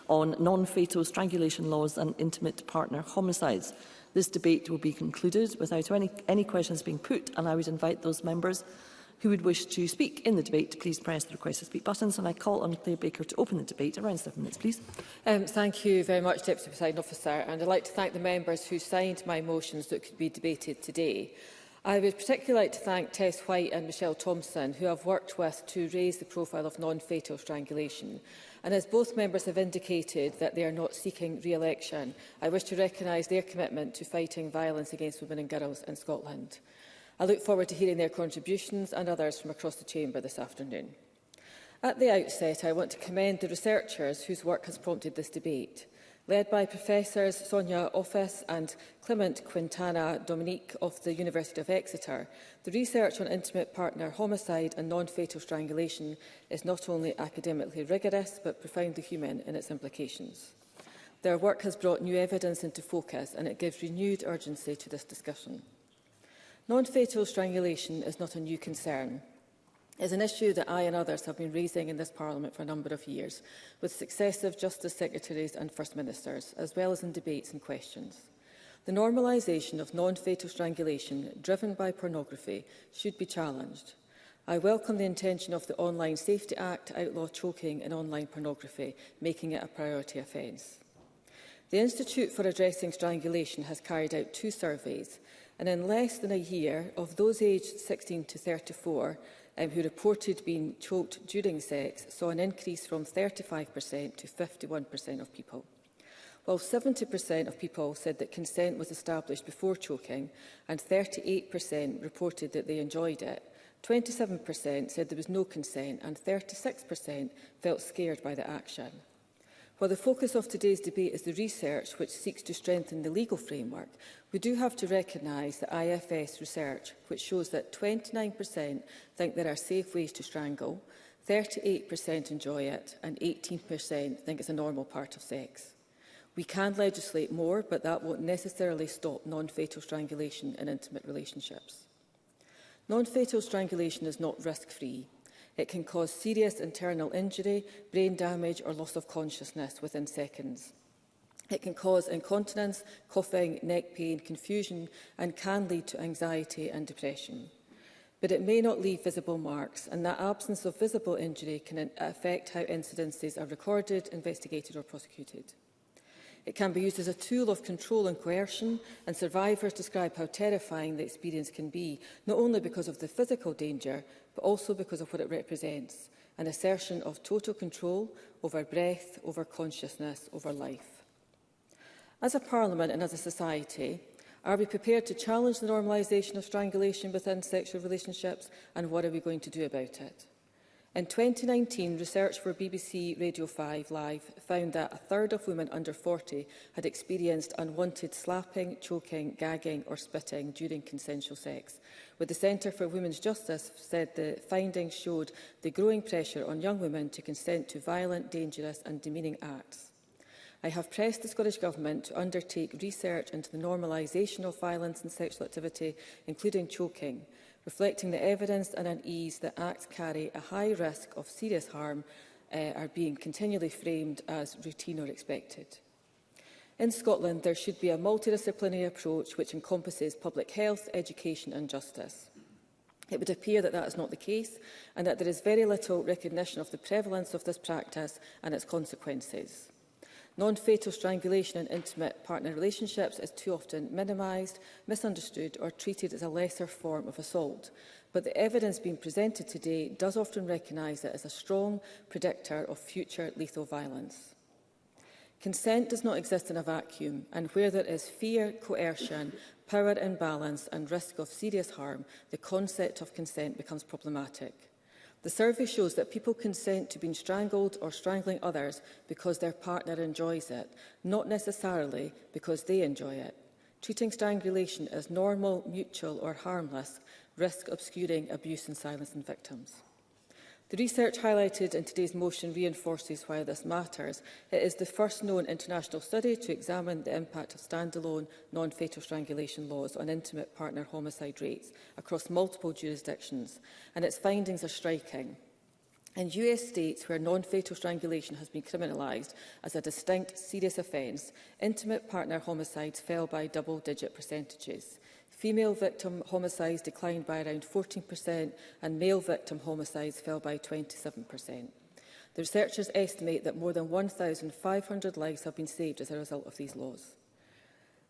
on non-fatal strangulation laws and intimate partner homicides. This debate will be concluded without any questions being put, and I would invite those members who would wish to speak in the debate to please press the request to speak buttons, and I call on Claire Baker to open the debate. Around 7 minutes, please. Thank you very much, Deputy Presiding Officer, and I'd like to thank the members who signed my motions that could be debated today. I would particularly like to thank Tess White and Michelle Thompson, who I've worked with to raise the profile of non-fatal strangulation. And as both members have indicated that they are not seeking re-election, I wish to recognise their commitment to fighting violence against women and girls in Scotland. I look forward to hearing their contributions and others from across the chamber this afternoon. At the outset, I want to commend the researchers whose work has prompted this debate. Led by Professors Sonia Offis and Clement Quintana Dominique of the University of Exeter, the research on intimate partner homicide and non-fatal strangulation is not only academically rigorous but profoundly human in its implications. Their work has brought new evidence into focus, and it gives renewed urgency to this discussion. Non-fatal strangulation is not a new concern. It is an issue that I and others have been raising in this Parliament for a number of years, with successive Justice Secretaries and First Ministers, as well as in debates and questions. The normalisation of non-fatal strangulation driven by pornography should be challenged. I welcome the intention of the Online Safety Act to outlaw choking in online pornography, making it a priority offence. The Institute for Addressing Strangulation has carried out 2 surveys, And in less than a year, of those aged 16 to 34 who reported being choked during sex, saw an increase from 35% to 51% of people. While 70% of people said that consent was established before choking and 38% reported that they enjoyed it, 27% said there was no consent and 36% felt scared by the action. While the focus of today's debate is the research which seeks to strengthen the legal framework, we do have to recognise the IFS research, which shows that 29% think there are safe ways to strangle, 38% enjoy it, and 18% think it's a normal part of sex. We can legislate more, but that won't necessarily stop non-fatal strangulation in intimate relationships. Non-fatal strangulation is not risk-free. It can cause serious internal injury, brain damage or loss of consciousness within seconds. It can cause incontinence, coughing, neck pain, confusion and can lead to anxiety and depression. But it may not leave visible marks, and that absence of visible injury can affect how incidences are recorded, investigated or prosecuted. It can be used as a tool of control and coercion, and survivors describe how terrifying the experience can be, not only because of the physical danger, but also because of what it represents, an assertion of total control over breath, over consciousness, over life. As a Parliament and as a society, are we prepared to challenge the normalisation of strangulation within sexual relationships, and what are we going to do about it? In 2019, research for BBC Radio 5 Live found that a third of women under 40 had experienced unwanted slapping, choking, gagging or spitting during consensual sex, with the Centre for Women's Justice said the findings showed the growing pressure on young women to consent to violent, dangerous and demeaning acts. I have pressed the Scottish Government to undertake research into the normalisation of violence and sexual activity, including choking, reflecting the evidence and unease that acts carry a high risk of serious harm are being continually framed as routine or expected. In Scotland, there should be a multidisciplinary approach which encompasses public health, education and justice. It would appear that that is not the case, and that there is very little recognition of the prevalence of this practice and its consequences. Non-fatal strangulation in intimate partner relationships is too often minimised, misunderstood or treated as a lesser form of assault. But the evidence being presented today does often recognise it as a strong predictor of future lethal violence. Consent does not exist in a vacuum, and where there is fear, coercion, power imbalance and risk of serious harm, the concept of consent becomes problematic. The survey shows that people consent to being strangled or strangling others because their partner enjoys it, not necessarily because they enjoy it. Treating strangulation as normal, mutual or harmless risks obscuring abuse and silencing victims. The research highlighted in today's motion reinforces why this matters. It is the first known international study to examine the impact of standalone non-fatal strangulation laws on intimate partner homicide rates across multiple jurisdictions, and its findings are striking. In US states where non-fatal strangulation has been criminalised as a distinct serious offence, intimate partner homicides fell by double-digit percentages. Female victim homicides declined by around 14% and male victim homicides fell by 27%. The researchers estimate that more than 1,500 lives have been saved as a result of these laws.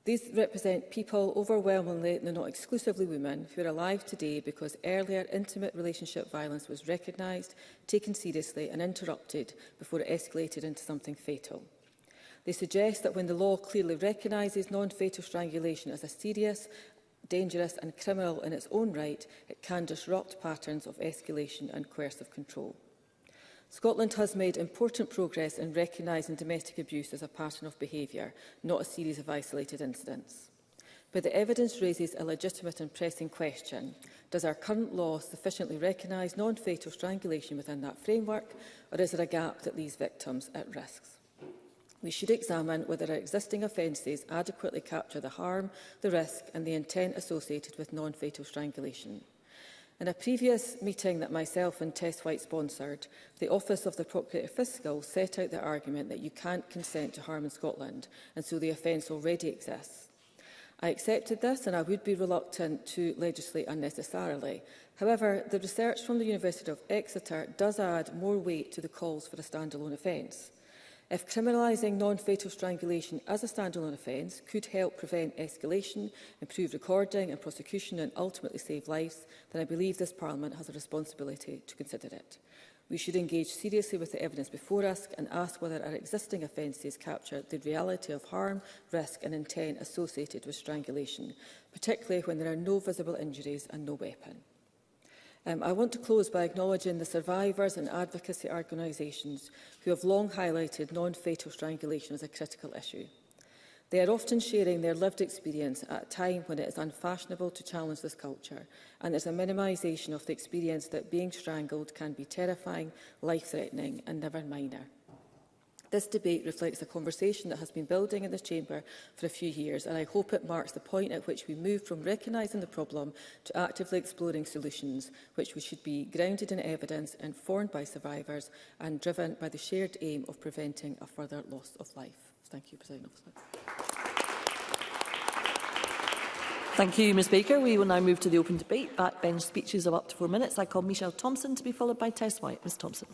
These represent people, overwhelmingly, though not exclusively women, who are alive today because earlier intimate relationship violence was recognised, taken seriously and interrupted before it escalated into something fatal. They suggest that when the law clearly recognises non-fatal strangulation as a serious, dangerous and criminal in its own right, it can disrupt patterns of escalation and coercive control. Scotland has made important progress in recognising domestic abuse as a pattern of behaviour, not a series of isolated incidents. But the evidence raises a legitimate and pressing question. Does our current law sufficiently recognise non-fatal strangulation within that framework, or is there a gap that leaves victims at risk? We should examine whether our existing offences adequately capture the harm, the risk and the intent associated with non-fatal strangulation. In a previous meeting that myself and Tess White sponsored, the Office of the Procurator Fiscal set out the argument that you can't consent to harm in Scotland, and so the offence already exists. I accepted this, and I would be reluctant to legislate unnecessarily. However, the research from the University of Exeter does add more weight to the calls for a standalone offence. If criminalising non-fatal strangulation as a standalone offence could help prevent escalation, improve recording and prosecution and ultimately save lives, then I believe this Parliament has a responsibility to consider it. We should engage seriously with the evidence before us and ask whether our existing offences capture the reality of harm, risk and intent associated with strangulation, particularly when there are no visible injuries and no weapon. I want to close by acknowledging the survivors and advocacy organisations who have long highlighted non-fatal strangulation as a critical issue. They are often sharing their lived experience at a time when it is unfashionable to challenge this culture, and there's a minimisation of the experience that being strangled can be terrifying, life-threatening and never minor. This debate reflects a conversation that has been building in this chamber for a few years, and I hope it marks the point at which we move from recognising the problem to actively exploring solutions, which should be grounded in evidence, informed by survivors and driven by the shared aim of preventing a further loss of life. Thank you, President Officer. Thank you, Ms Baker. We will now move to the open debate. Backbench speeches of up to 4 minutes. I call Michelle Thompson to be followed by Tess White. Ms Thompson.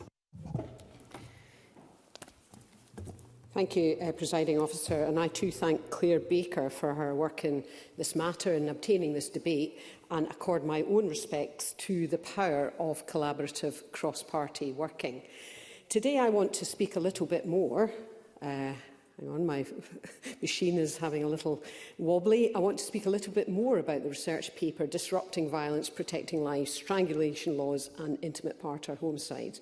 Thank you, Presiding Officer, and I too thank Claire Baker for her work in this matter and obtaining this debate, and accord my own respects to the power of collaborative cross-party working. Today I want to speak a little bit more. Hang on, my machine is having a little wobbly. I want to speak a little bit more about the research paper Disrupting Violence, Protecting Lives, Strangulation Laws and Intimate Partner Homicides.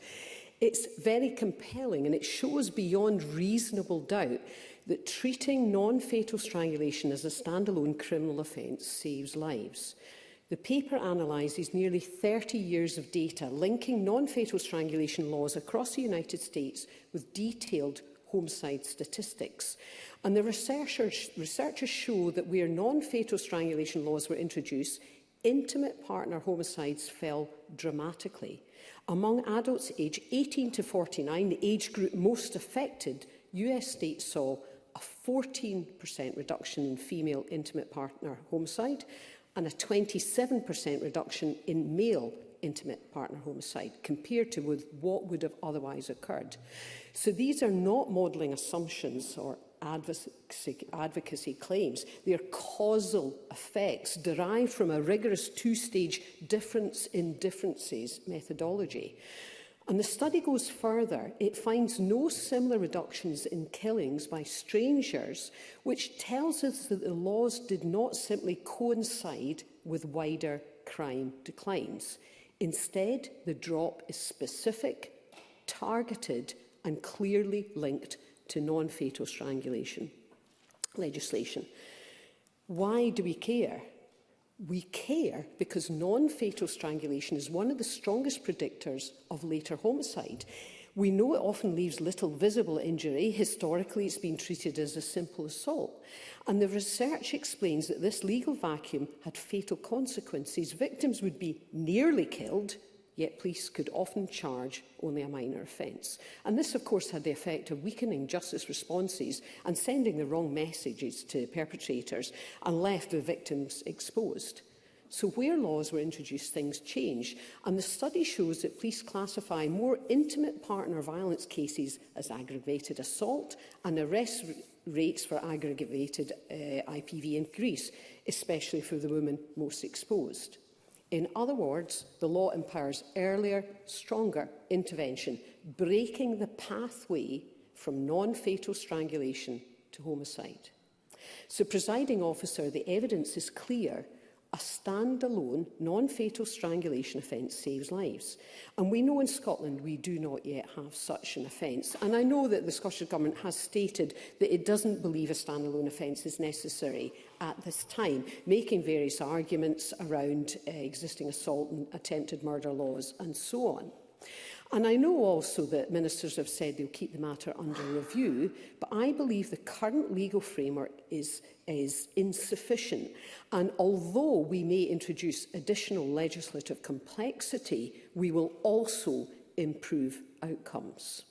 It's very compelling and it shows beyond reasonable doubt that treating non-fatal strangulation as a standalone criminal offence saves lives. The paper analyses nearly 30 years of data linking non-fatal strangulation laws across the United States with detailed homicide statistics. And the researchers show that where non-fatal strangulation laws were introduced, intimate partner homicides fell dramatically. Among adults aged 18 to 49, the age group most affected, US states saw a 14% reduction in female intimate partner homicide and a 27% reduction in male intimate partner homicide, compared to with what would have otherwise occurred. So these are not modelling assumptions or advocacy claims. They are causal effects derived from a rigorous two-stage difference in differences methodology. And the study goes further. It finds no similar reductions in killings by strangers, which tells us that the laws did not simply coincide with wider crime declines. Instead, the drop is specific, targeted and clearly linked to non-fatal strangulation legislation. Why do we care? We care because non-fatal strangulation is one of the strongest predictors of later homicide. We know it often leaves little visible injury. Historically, it's been treated as a simple assault. And the research explains that this legal vacuum had fatal consequences. Victims would be nearly killed, yet police could often charge only a minor offence. And this, of course, had the effect of weakening justice responses and sending the wrong messages to perpetrators and left the victims exposed. So where laws were introduced, things change. And the study shows that police classify more intimate partner violence cases as aggravated assault, and arrest rates for aggravated IPV increase, especially for the women most exposed. In other words, the law empowers earlier, stronger intervention, breaking the pathway from non-fatal strangulation to homicide. So, Presiding Officer, the evidence is clear. A standalone non-fatal strangulation offence saves lives. And we know in Scotland we do not yet have such an offence. And I know that the Scottish Government has stated that it doesn't believe a standalone offence is necessary at this time, making various arguments around existing assault and attempted murder laws and so on. And I know also that ministers have said they'll keep the matter under review, but I believe the current legal framework is insufficient. And although we may introduce additional legislative complexity, we will also improve outcomes.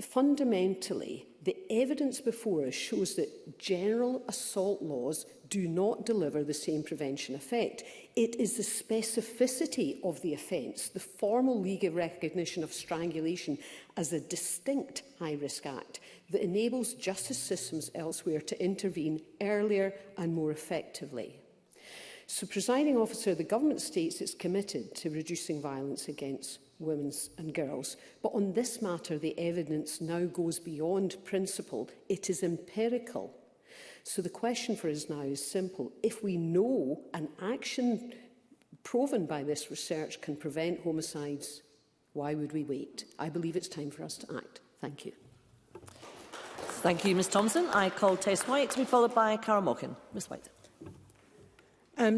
Fundamentally, The evidence before us shows that general assault laws do not deliver the same prevention effect. It is the specificity of the offence, the formal legal recognition of strangulation as a distinct high-risk act, that enables justice systems elsewhere to intervene earlier and more effectively. So, Presiding Officer, the Government states it's committed to reducing violence against women and girls. But on this matter, the evidence now goes beyond principle. It is empirical. So the question for us now is simple. If we know an action proven by this research can prevent homicides, why would we wait? I believe it's time for us to act. Thank you. Thank you, Ms Thompson. I call Tess White to be followed by Cara Mockin. Ms White.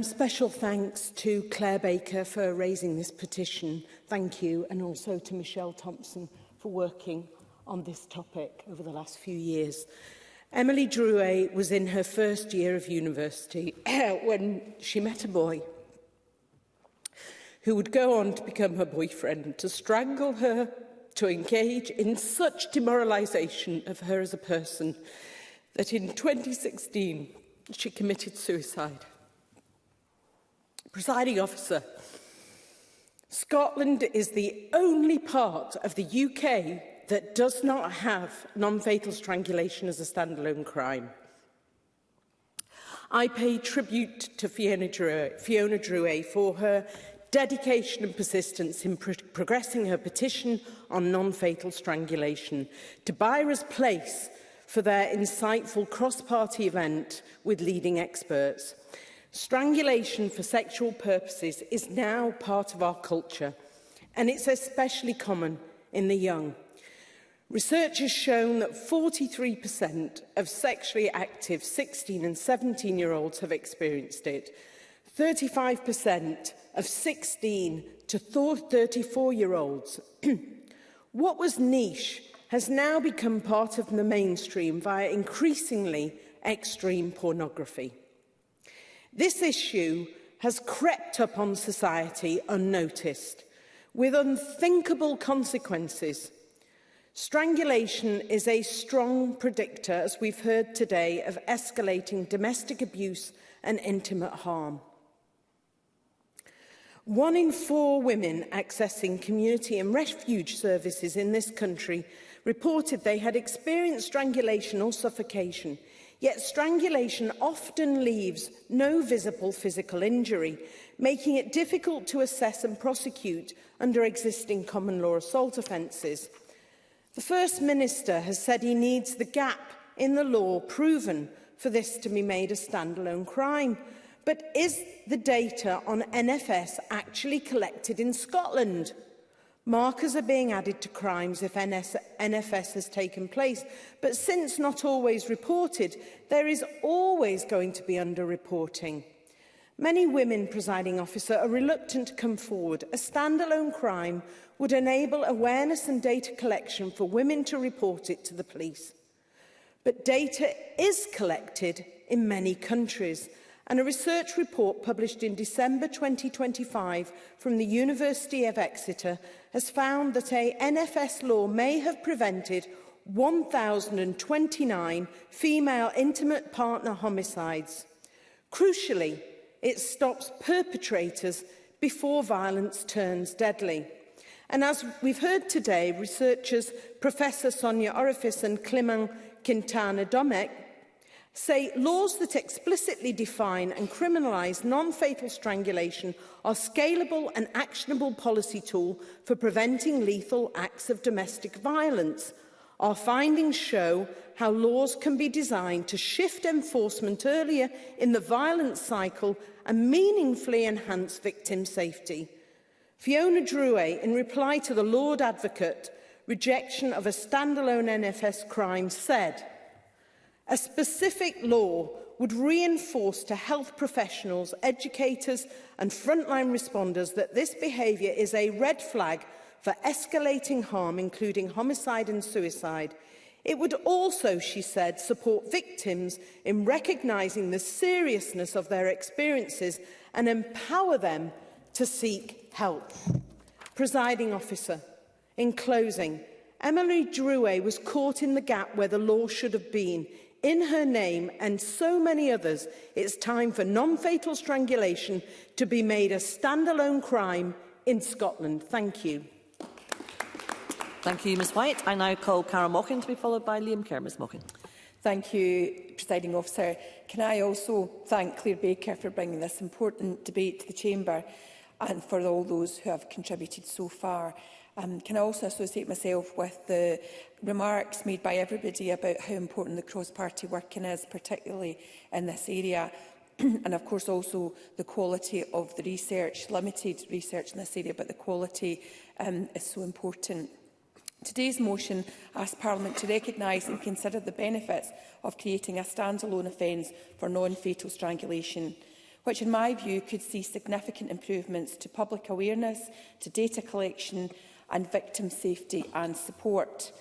Special thanks to Claire Baker for raising this petition. Thank you. And also to Michelle Thompson for working on this topic over the last few years. Emily Drouet was in her first year of university when she met a boy who would go on to become her boyfriend, to strangle her, to engage in such demoralisation of her as a person that in 2016 she committed suicide. Presiding Officer, Scotland is the only part of the UK that does not have non-fatal strangulation as a standalone crime. I pay tribute to Fiona Drouet for her dedication and persistence in progressing her petition on non-fatal strangulation, to Byra's Place for their insightful cross-party event with leading experts. Strangulation for sexual purposes is now part of our culture, and it's especially common in the young. Research has shown that 43% of sexually active 16 and 17-year-olds have experienced it. 35% of 16 to 34-year-olds. What was niche has now become part of the mainstream via increasingly extreme pornography. This issue has crept up on society unnoticed, with unthinkable consequences. Strangulation is a strong predictor, as we've heard today, of escalating domestic abuse and intimate harm. 1 in 4 women accessing community and refuge services in this country reported they had experienced strangulation or suffocation. Yet strangulation often leaves no visible physical injury, making it difficult to assess and prosecute under existing common law assault offences. The First Minister has said he needs the gap in the law proven for this to be made a standalone crime. But is the data on NFS actually collected in Scotland? Markers are being added to crimes if NFS has taken place, but since not always reported, there is always going to be underreporting. Many women, Presiding Officer, are reluctant to come forward. A standalone crime would enable awareness and data collection for women to report it to the police. But data is collected in many countries, and a research report published in December 2025 from the University of Exeter has found that a NFS law may have prevented 1,029 female intimate partner homicides. Crucially, it stops perpetrators before violence turns deadly. And as we've heard today, researchers Professor Sonia Orifice and Clement Quintana-Domecq say laws that explicitly define and criminalise non-fatal strangulation are scalable and actionable policy tool for preventing lethal acts of domestic violence. Our findings show how laws can be designed to shift enforcement earlier in the violence cycle and meaningfully enhance victim safety. Fiona Drouet, in reply to the Lord Advocate rejection of a standalone NFS crime, said, "A specific law would reinforce to health professionals, educators and frontline responders that this behaviour is a red flag for escalating harm, including homicide and suicide. It would also," she said, "support victims in recognising the seriousness of their experiences and empower them to seek help." Presiding Officer, in closing, Emily Drouet was caught in the gap where the law should have been. In her name and so many others, it's time for non-fatal strangulation to be made a standalone crime in Scotland. Thank you. Thank you, Ms White. I now call Cara Mockin to be followed by Liam Kerr. Ms Mockin. Thank you, Presiding Officer. Can I also thank Claire Baker for bringing this important debate to the Chamber and for all those who have contributed so far. Can I also associate myself with the remarks made by everybody about how important the cross-party working is, particularly in this area, and of course also the quality of the research, limited research in this area, but the quality is so important. Today's motion asks Parliament to recognise and consider the benefits of creating a standalone offence for non-fatal strangulation, which in my view could see significant improvements to public awareness, to data collection and victim safety and support.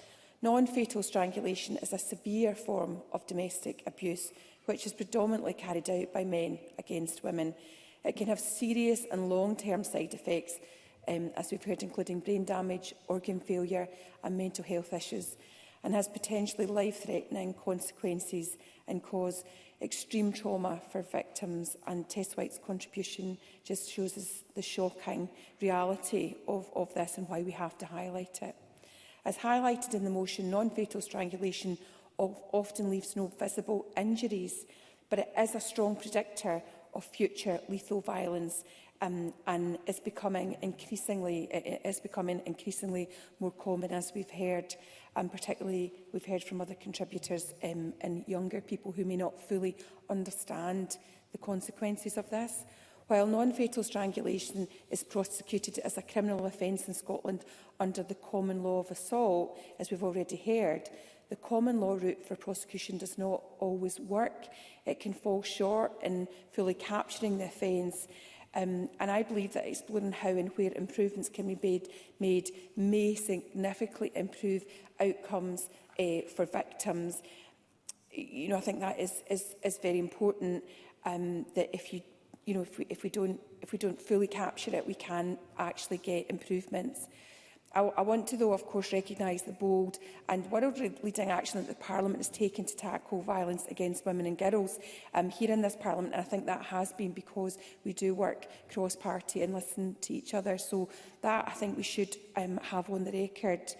Non-fatal strangulation is a severe form of domestic abuse, which is predominantly carried out by men against women. It can have serious and long-term side effects, as we've heard, including brain damage, organ failure and mental health issues, and has potentially life-threatening consequences and cause extreme trauma for victims. And Tess White's contribution just shows us the shocking reality of this and why we have to highlight it. As highlighted in the motion, non-fatal strangulation often leaves no visible injuries, but it is a strong predictor of future lethal violence and is becoming increasingly more common, as we've heard, and particularly we've heard from other contributors in younger people who may not fully understand the consequences of this. While non-fatal strangulation is prosecuted as a criminal offence in Scotland under the common law of assault, as we've already heard, the common law route for prosecution does not always work. It can fall short in fully capturing the offence. And I believe that exploring how and where improvements can be made may significantly improve outcomes for victims. I think that is very important. That if we don't fully capture it, we can actually get improvements. I want to, though, of course, recognise the bold and world-leading action that the Parliament has taken to tackle violence against women and girls here in this Parliament. And I think that has been because we do work cross-party and listen to each other. So that, I think, we should have on the record.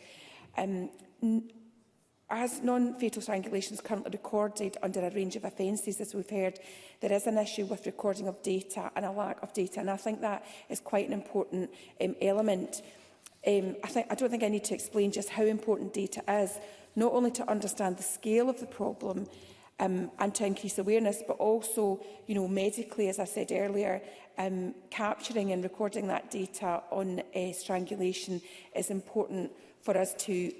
As non-fatal strangulation is currently recorded under a range of offences, as we've heard, there is an issue with recording of data and a lack of data. And I think that is quite an important element. I don't think I need to explain just how important data is, not only to understand the scale of the problem and to increase awareness, but also, medically, as I said earlier, capturing and recording that data on strangulation is important for us to,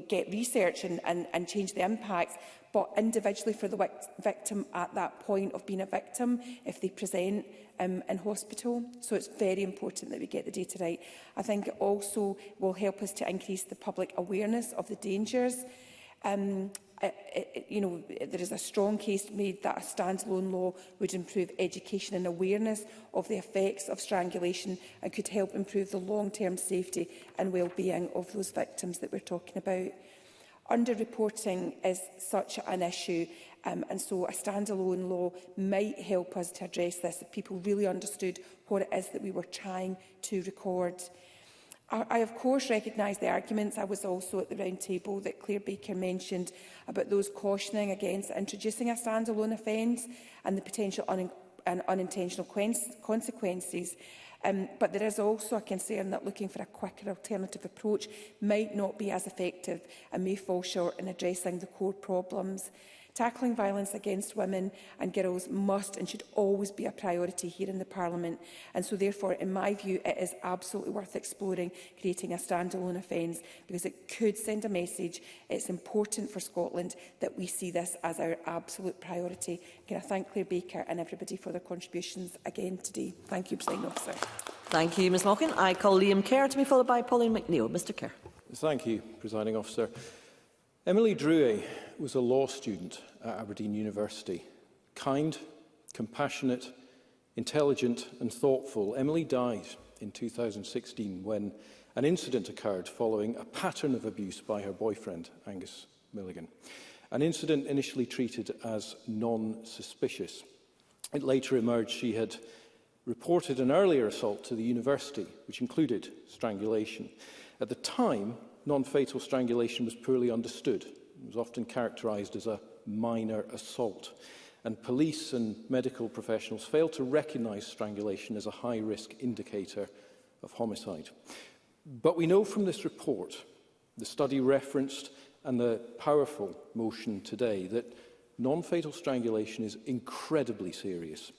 get research and change the impacts, but individually for the victim at that point of being a victim, if they present in hospital. So it's very important that we get the data right. I think it also will help us to increase the public awareness of the dangers. There is a strong case made that a standalone law would improve education and awareness of the effects of strangulation and could help improve the long-term safety and well-being of those victims that we're talking about. Underreporting is such an issue, and so a standalone law might help us to address this if people really understood what it is that we were trying to record. I of course recognise the arguments. I was also at the round table that Claire Baker mentioned about those cautioning against introducing a standalone offence and the potential unintentional consequences. But there is also a concern that looking for a quicker alternative approach might not be as effective and may fall short in addressing the core problems. Tackling violence against women and girls must and should always be a priority here in the Parliament, and so therefore, in my view, it is absolutely worth exploring creating a standalone offence because it could send a message. It's important for Scotland that we see this as our absolute priority. Can I thank Claire Baker and everybody for their contributions again today. Thank you, Presiding Officer. Thank you, Ms Mockin. I call Liam Kerr to be followed by Pauline McNeill. Mr Kerr. Thank you, Presiding Officer. Emily Drouet was a law student at Aberdeen University. Kind, compassionate, intelligent and thoughtful, Emily died in 2016 when, An incident occurred following a pattern of abuse by her boyfriend, Angus Milligan. An incident initially treated as non-suspicious. It later emerged she had reported an earlier assault to the university, which included strangulation. At the time, non-fatal strangulation was poorly understood. It was often characterised as a minor assault, and police and medical professionals failed to recognise strangulation as a high-risk indicator of homicide. But we know from this report, the study referenced and the powerful motion today, that non-fatal strangulation is incredibly serious.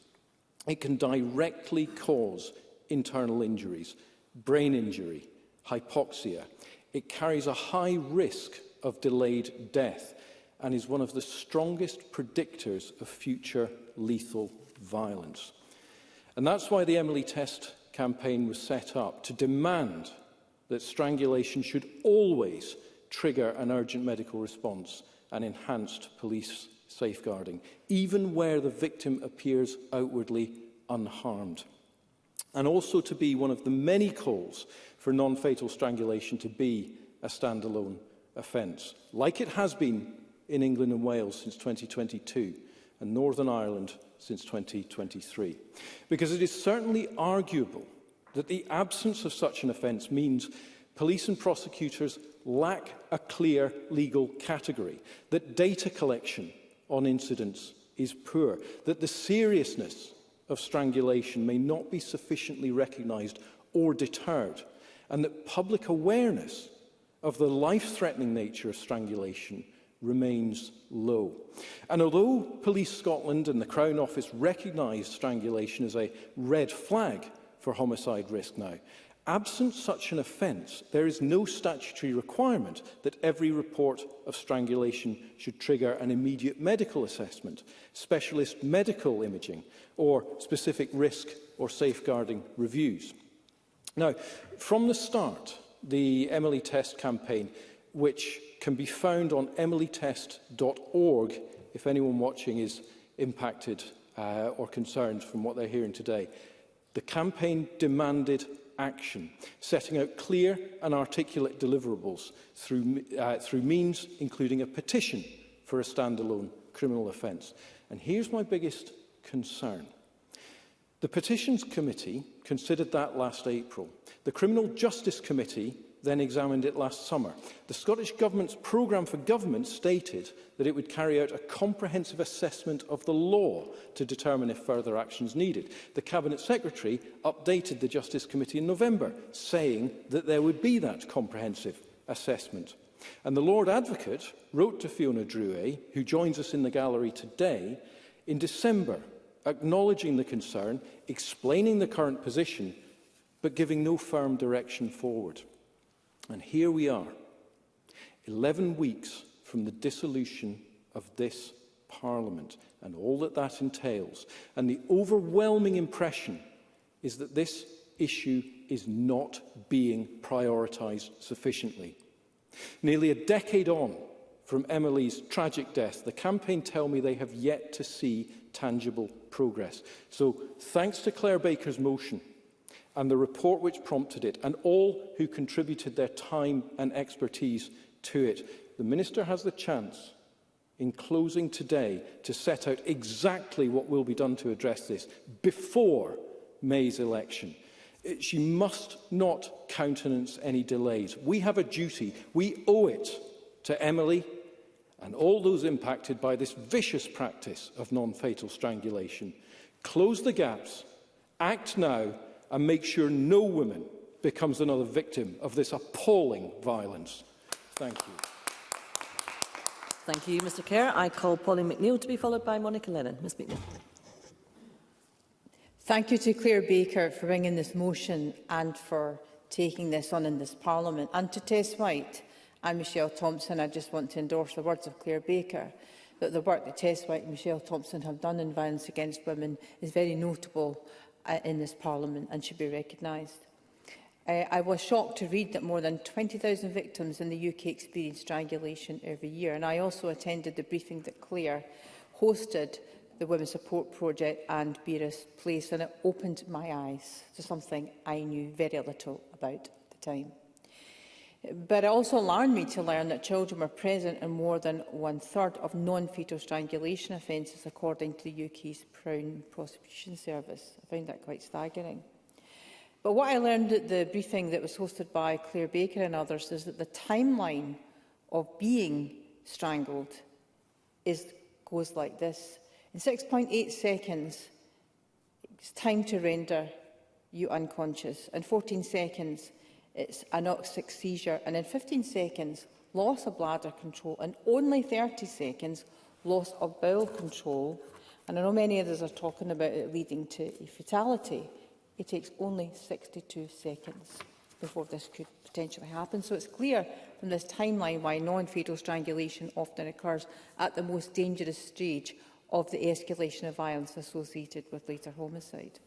It can directly cause internal injuries, brain injury, hypoxia. It carries a high risk of delayed death and is one of the strongest predictors of future lethal violence. And that's why the Emily Test campaign was set up, to demand that strangulation should always trigger an urgent medical response and enhanced police safeguarding, even where the victim appears outwardly unharmed. And also to be one of the many calls for non-fatal strangulation to be a standalone offence, like it has been in England and Wales since 2022 and Northern Ireland since 2023. Because it is certainly arguable that the absence of such an offence means police and prosecutors lack a clear legal category, that data collection on incidents is poor, that the seriousness of strangulation may not be sufficiently recognised or deterred, and that public awareness of the life-threatening nature of strangulation remains low. And although Police Scotland and the Crown Office recognise strangulation as a red flag for homicide risk now, absent such an offence, there is no statutory requirement that every report of strangulation should trigger an immediate medical assessment, specialist medical imaging, or specific risk or safeguarding reviews. Now, from the start, the Emily Test campaign, which can be found on emilytest.org if anyone watching is impacted or concerned from what they're hearing today, the campaign demanded action, setting out clear and articulate deliverables through means including a petition for a standalone criminal offence. And here's my biggest concern. The Petitions Committee considered that last April. The Criminal Justice Committee then examined it last summer. The Scottish Government's programme for government stated that it would carry out a comprehensive assessment of the law to determine if further action is needed. The Cabinet Secretary updated the Justice Committee in November, saying that there would be that comprehensive assessment. And the Lord Advocate wrote to Fiona Drouet, who joins us in the gallery today, in December, acknowledging the concern, explaining the current position, but giving no firm direction forward. And here we are, 11 weeks from the dissolution of this Parliament and all that that entails. And the overwhelming impression is that this issue is not being prioritised sufficiently. Nearly a decade on from Emily's tragic death, the campaign tell me they have yet to see tangible progress. So thanks to Claire Baker's motion and the report which prompted it, and all who contributed their time and expertise to it, the Minister has the chance, in closing today, to set out exactly what will be done to address this before May's election. She must not countenance any delays. We have a duty. We owe it to Emily and all those impacted by this vicious practice of non-fatal strangulation. Close the gaps, act now, and make sure no woman becomes another victim of this appalling violence. Thank you. Thank you, Mr Kerr. I call Pauline McNeill to be followed by Monica Lennon. Ms McNeill. Thank you to Claire Baker for bringing this motion and for taking this on in this Parliament. And to Tess White and Michelle Thompson, I just want to endorse the words of Claire Baker, that the work that Tess White and Michelle Thompson have done in violence against women is very notable in this Parliament and should be recognised. I was shocked to read that more than 20,000 victims in the UK experience strangulation every year, and I also attended the briefing that Claire hosted the Women's Support Project and Beera's Place, and it opened my eyes to something I knew very little about at the time. But it also alarmed me to learn that children were present in more than 1/3 of non-fetal strangulation offences, according to the UK's Crown Prosecution Service. I found that quite staggering. But what I learned at the briefing that was hosted by Claire Baker and others is that the timeline of being strangled goes like this. In 6.8 seconds, it's time to render you unconscious. In 14 seconds, it's anoxic seizure. And in 15 seconds, loss of bladder control. And only 30 seconds, loss of bowel control. And I know many others are talking about it leading to a fatality. It takes only 62 seconds before this could potentially happen. So it's clear from this timeline why non-fatal strangulation often occurs at the most dangerous stage of the escalation of violence associated with later homicide.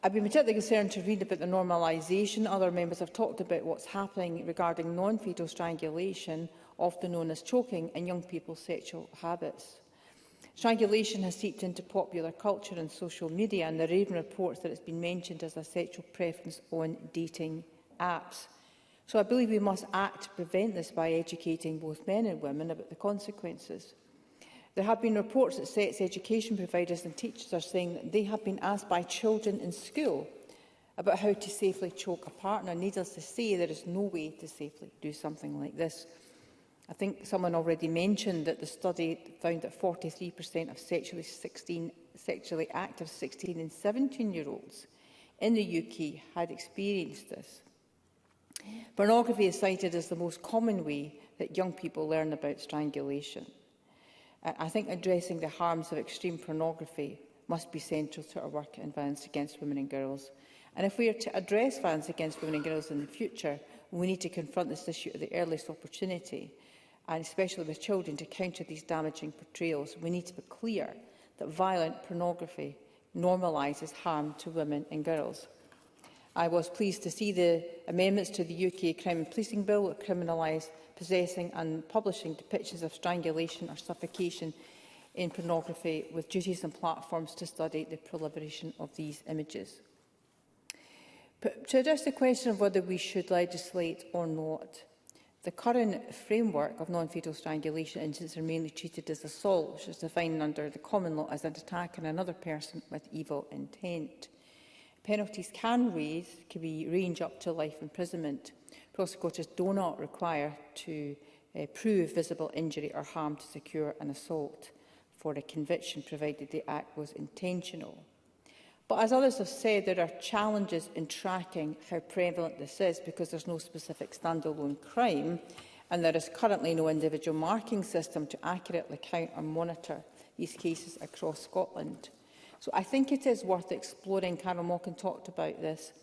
I've been particularly concerned to read about the normalisation. Other members have talked about what's happening regarding non-fatal strangulation, often known as choking, in young people's sexual habits. Strangulation has seeped into popular culture and social media, and there are even reports that it's been mentioned as a sexual preference on dating apps. So I believe we must act to prevent this by educating both men and women about the consequences. There have been reports that sex education providers and teachers are saying that they have been asked by children in school about how to safely choke a partner. Needless to say, there is no way to safely do something like this. I think someone already mentioned that the study found that 43% of sexually active 16 and 17-year-olds in the UK had experienced this. Pornography is cited as the most common way that young people learn about strangulation. I think addressing the harms of extreme pornography must be central to our work in violence against women and girls. And if we are to address violence against women and girls in the future, we need to confront this issue at the earliest opportunity, and especially with children, to counter these damaging portrayals. We need to be clear that violent pornography normalises harm to women and girls. I was pleased to see the amendments to the UK Crime and Policing Bill that criminalise possessing and publishing depictions of strangulation or suffocation in pornography, with duties and platforms to study the proliferation of these images. But to address the question of whether we should legislate or not, the current framework of non-fatal strangulation incidents are mainly treated as assault, which is defined under the common law as an attack on another person with evil intent. Penalties can range up to life imprisonment. Prosecutors do not require to prove visible injury or harm to secure an assault for a conviction, provided the act was intentional. But as others have said, there are challenges in tracking how prevalent this is, because there's no specific standalone crime, and there is currently no individual marking system to accurately count or monitor these cases across Scotland. So I think it is worth exploring, Carol Mockin talked about this,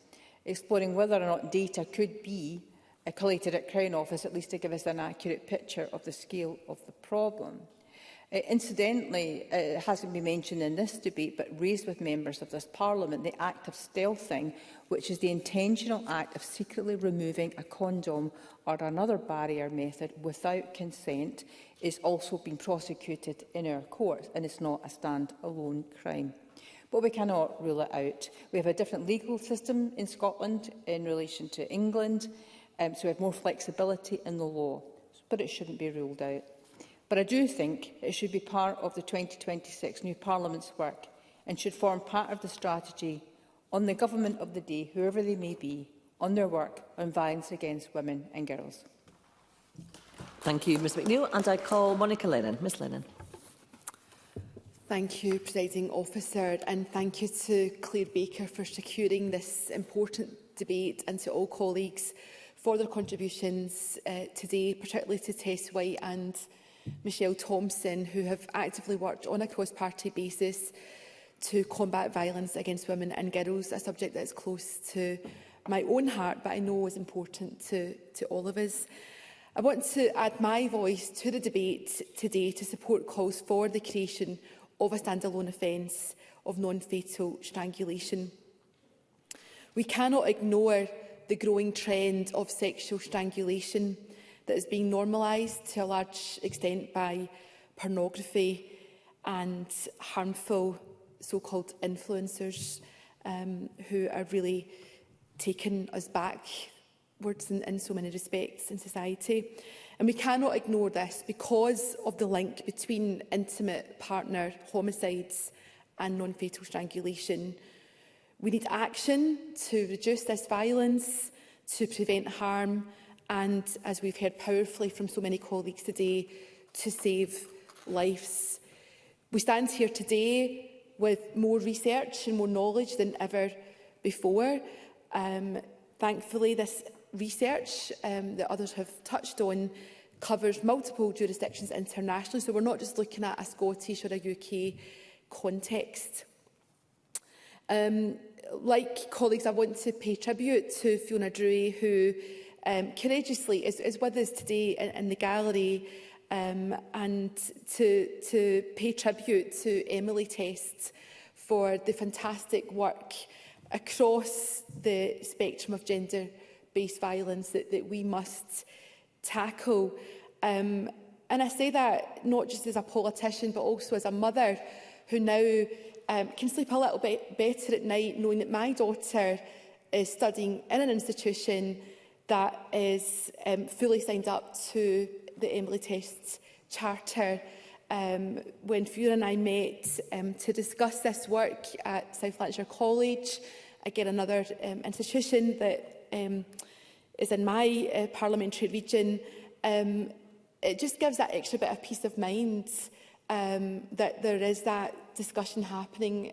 exploring whether or not data could be collated at Crown Office, at least to give us an accurate picture of the scale of the problem. Incidentally, it hasn't been mentioned in this debate, but raised with members of this Parliament, the act of stealthing, which is the intentional act of secretly removing a condom or another barrier method without consent, is also being prosecuted in our courts, and it's not a stand-alone crime. But we cannot rule it out. We have a different legal system in Scotland in relation to England, so we have more flexibility in the law, but it shouldn't be ruled out. But I do think it should be part of the 2026 new Parliament's work, and should form part of the strategy on the government of the day, whoever they may be, on their work on violence against women and girls. Thank you, Ms McNeill. And I call Monica Lennon. Ms Lennon. Thank you, Presiding Officer, and thank you to Claire Baker for securing this important debate, and to all colleagues for their contributions today, particularly to Tess White and Michelle Thompson, who have actively worked on a cross-party basis to combat violence against women and girls, a subject that is close to my own heart, but I know is important to all of us. I want to add my voice to the debate today to support calls for the creation of a standalone offence of non-fatal strangulation. We cannot ignore the growing trend of sexual strangulation that is being normalised to a large extent by pornography and harmful so-called influencers who are really taking us back in so many respects in society. And we cannot ignore this because of the link between intimate partner homicides and non-fatal strangulation. We need action to reduce this violence, to prevent harm, and, as we've heard powerfully from so many colleagues today, to save lives. We stand here today with more research and more knowledge than ever before. Thankfully, this research that others have touched on covers multiple jurisdictions internationally, so we're not just looking at a Scottish or a UK context. Like colleagues, I want to pay tribute to Fiona Drury, who courageously is with us today in the gallery, and to pay tribute to Emily Test for the fantastic work across the spectrum of gender-based violence that we must tackle. And I say that not just as a politician, but also as a mother who now can sleep a little bit better at night knowing that my daughter is studying in an institution that is fully signed up to the Emily Test Charter. When Fiona and I met to discuss this work at South Lanarkshire College, again another institution that is in my parliamentary region, it just gives that extra bit of peace of mind that there is that discussion happening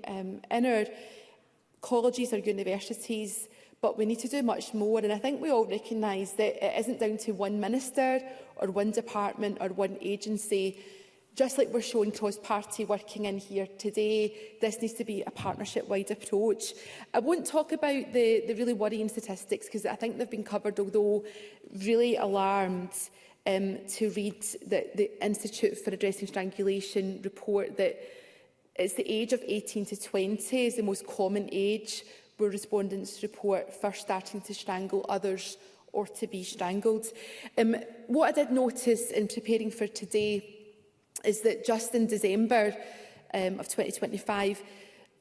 in our colleges or universities, but we need to do much more. And I think we all recognise that it isn't down to one minister or one department or one agency. Just like we're showing cross-party working in here today, this needs to be a partnership-wide approach. I won't talk about the really worrying statistics because I think they've been covered, although really alarmed to read the Institute for Addressing Strangulation report that it's the age of 18 to 20 is the most common age where respondents report first starting to strangle others or to be strangled. What I did notice in preparing for today is that just in December of 2025,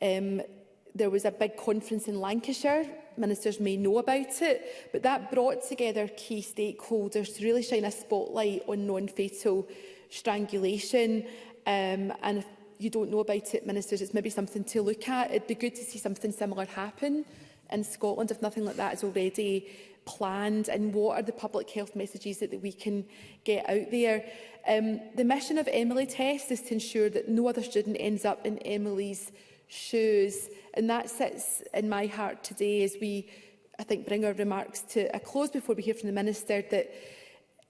there was a big conference in Lancashire. Ministers may know about it, but that brought together key stakeholders to really shine a spotlight on non-fatal strangulation. And if you don't know about it, Ministers, it's maybe something to look at. It'd be good to see something similar happen in Scotland, if nothing like that is already planned, and what are the public health messages that we can get out there. The mission of Emily Test is to ensure that no other student ends up in Emily's shoes, and that sits in my heart today as we, I think, bring our remarks to a close before we hear from the Minister, that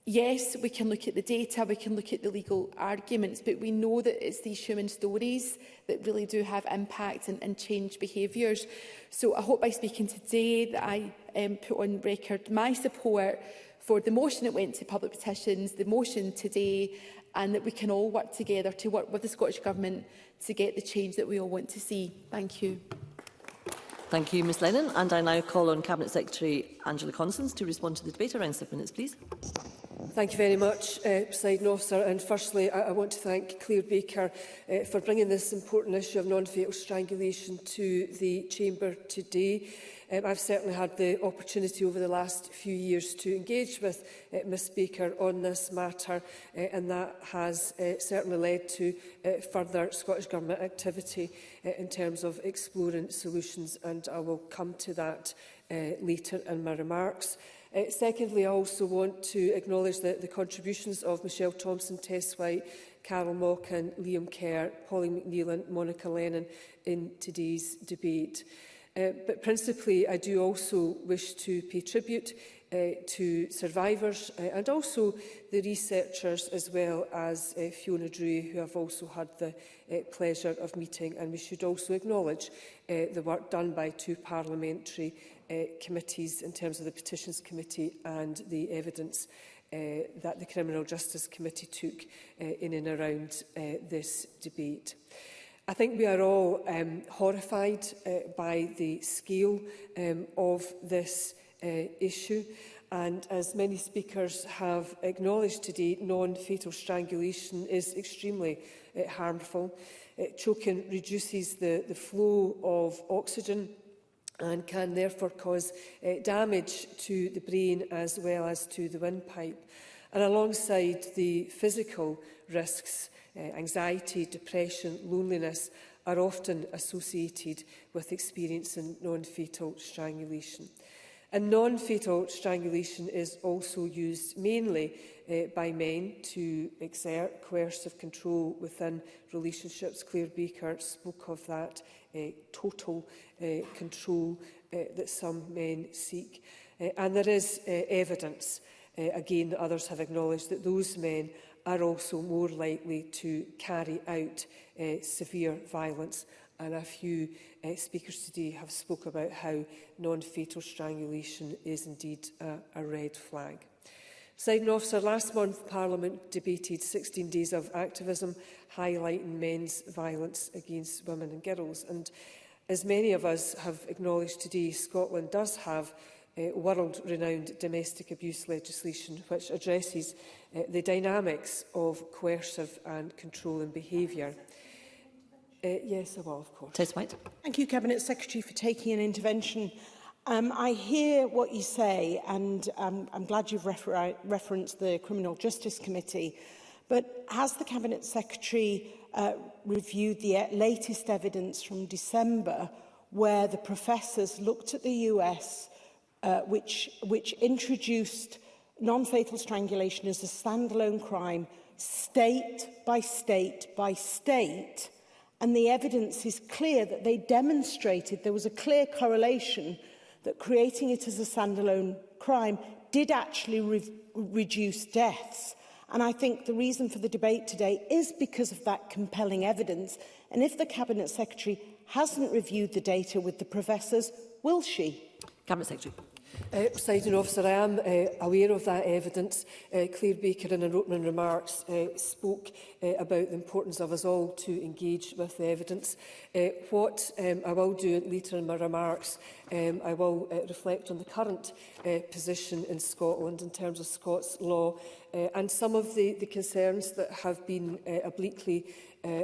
yes, we can look at the data, we can look at the legal arguments, but we know that it's these human stories that really do have impact and change behaviours. So I hope by speaking today that I put on record my support for the motion that went to public petitions, the motion today, and that we can all work together to work with the Scottish Government to get the change that we all want to see. Thank you. Thank you, Ms Lennon. And I now call on Cabinet Secretary Angela Constance to respond to the debate. Around 7 minutes, please. Thank you very much, Presiding Officer. And firstly, I want to thank Claire Baker for bringing this important issue of non-fatal strangulation to the Chamber today. I've certainly had the opportunity over the last few years to engage with Ms Baker on this matter, and that has certainly led to further Scottish Government activity in terms of exploring solutions, and I will come to that later in my remarks. Secondly, I also want to acknowledge the contributions of Michelle Thompson, Tess White, Carol Mockin, Liam Kerr, Pauline McNeill and Monica Lennon in today's debate. But principally, I do also wish to pay tribute to survivors and also the researchers, as well as Fiona Drury, who I've also had the pleasure of meeting. And we should also acknowledge the work done by 2 parliamentary committees in terms of the Petitions Committee and the evidence that the Criminal Justice Committee took in and around this debate. I think we are all horrified by the scale of this issue, and as many speakers have acknowledged today, non-fatal strangulation is extremely harmful. Choking reduces the flow of oxygen and can therefore cause damage to the brain as well as to the windpipe. And alongside the physical risks, anxiety, depression, loneliness are often associated with experiencing non-fatal strangulation. And non-fatal strangulation is also used mainly by men to exert coercive control within relationships. Claire Baker spoke of that total control that some men seek. And there is evidence, again, that others have acknowledged, that those men are also more likely to carry out severe violence. And a few speakers today have spoke about how non-fatal strangulation is indeed a red flag. Presiding Officer, last month Parliament debated 16 days of activism highlighting men's violence against women and girls. And as many of us have acknowledged today, Scotland does have world-renowned domestic abuse legislation which addresses the dynamics of coercive and controlling behaviour. Yes, I will, of course. Tess White. Thank you, Cabinet Secretary, for taking an intervention. I hear what you say, and I'm glad you've referenced the Criminal Justice Committee. But has the Cabinet Secretary reviewed the latest evidence from December, where the professors looked at the US, which introduced non-fatal strangulation as a standalone crime, state by state by state? And the evidence is clear that they demonstrated there was a clear correlation that creating it as a standalone crime did actually reduce deaths. And I think the reason for the debate today is because of that compelling evidence. And if the Cabinet Secretary hasn't reviewed the data with the professors, will she? Cabinet Secretary. Presiding Officer, I am aware of that evidence. Claire Baker, in her opening remarks, spoke about the importance of us all to engage with the evidence. What I will do later in my remarks, I will reflect on the current position in Scotland in terms of Scots law and some of the concerns that have been obliquely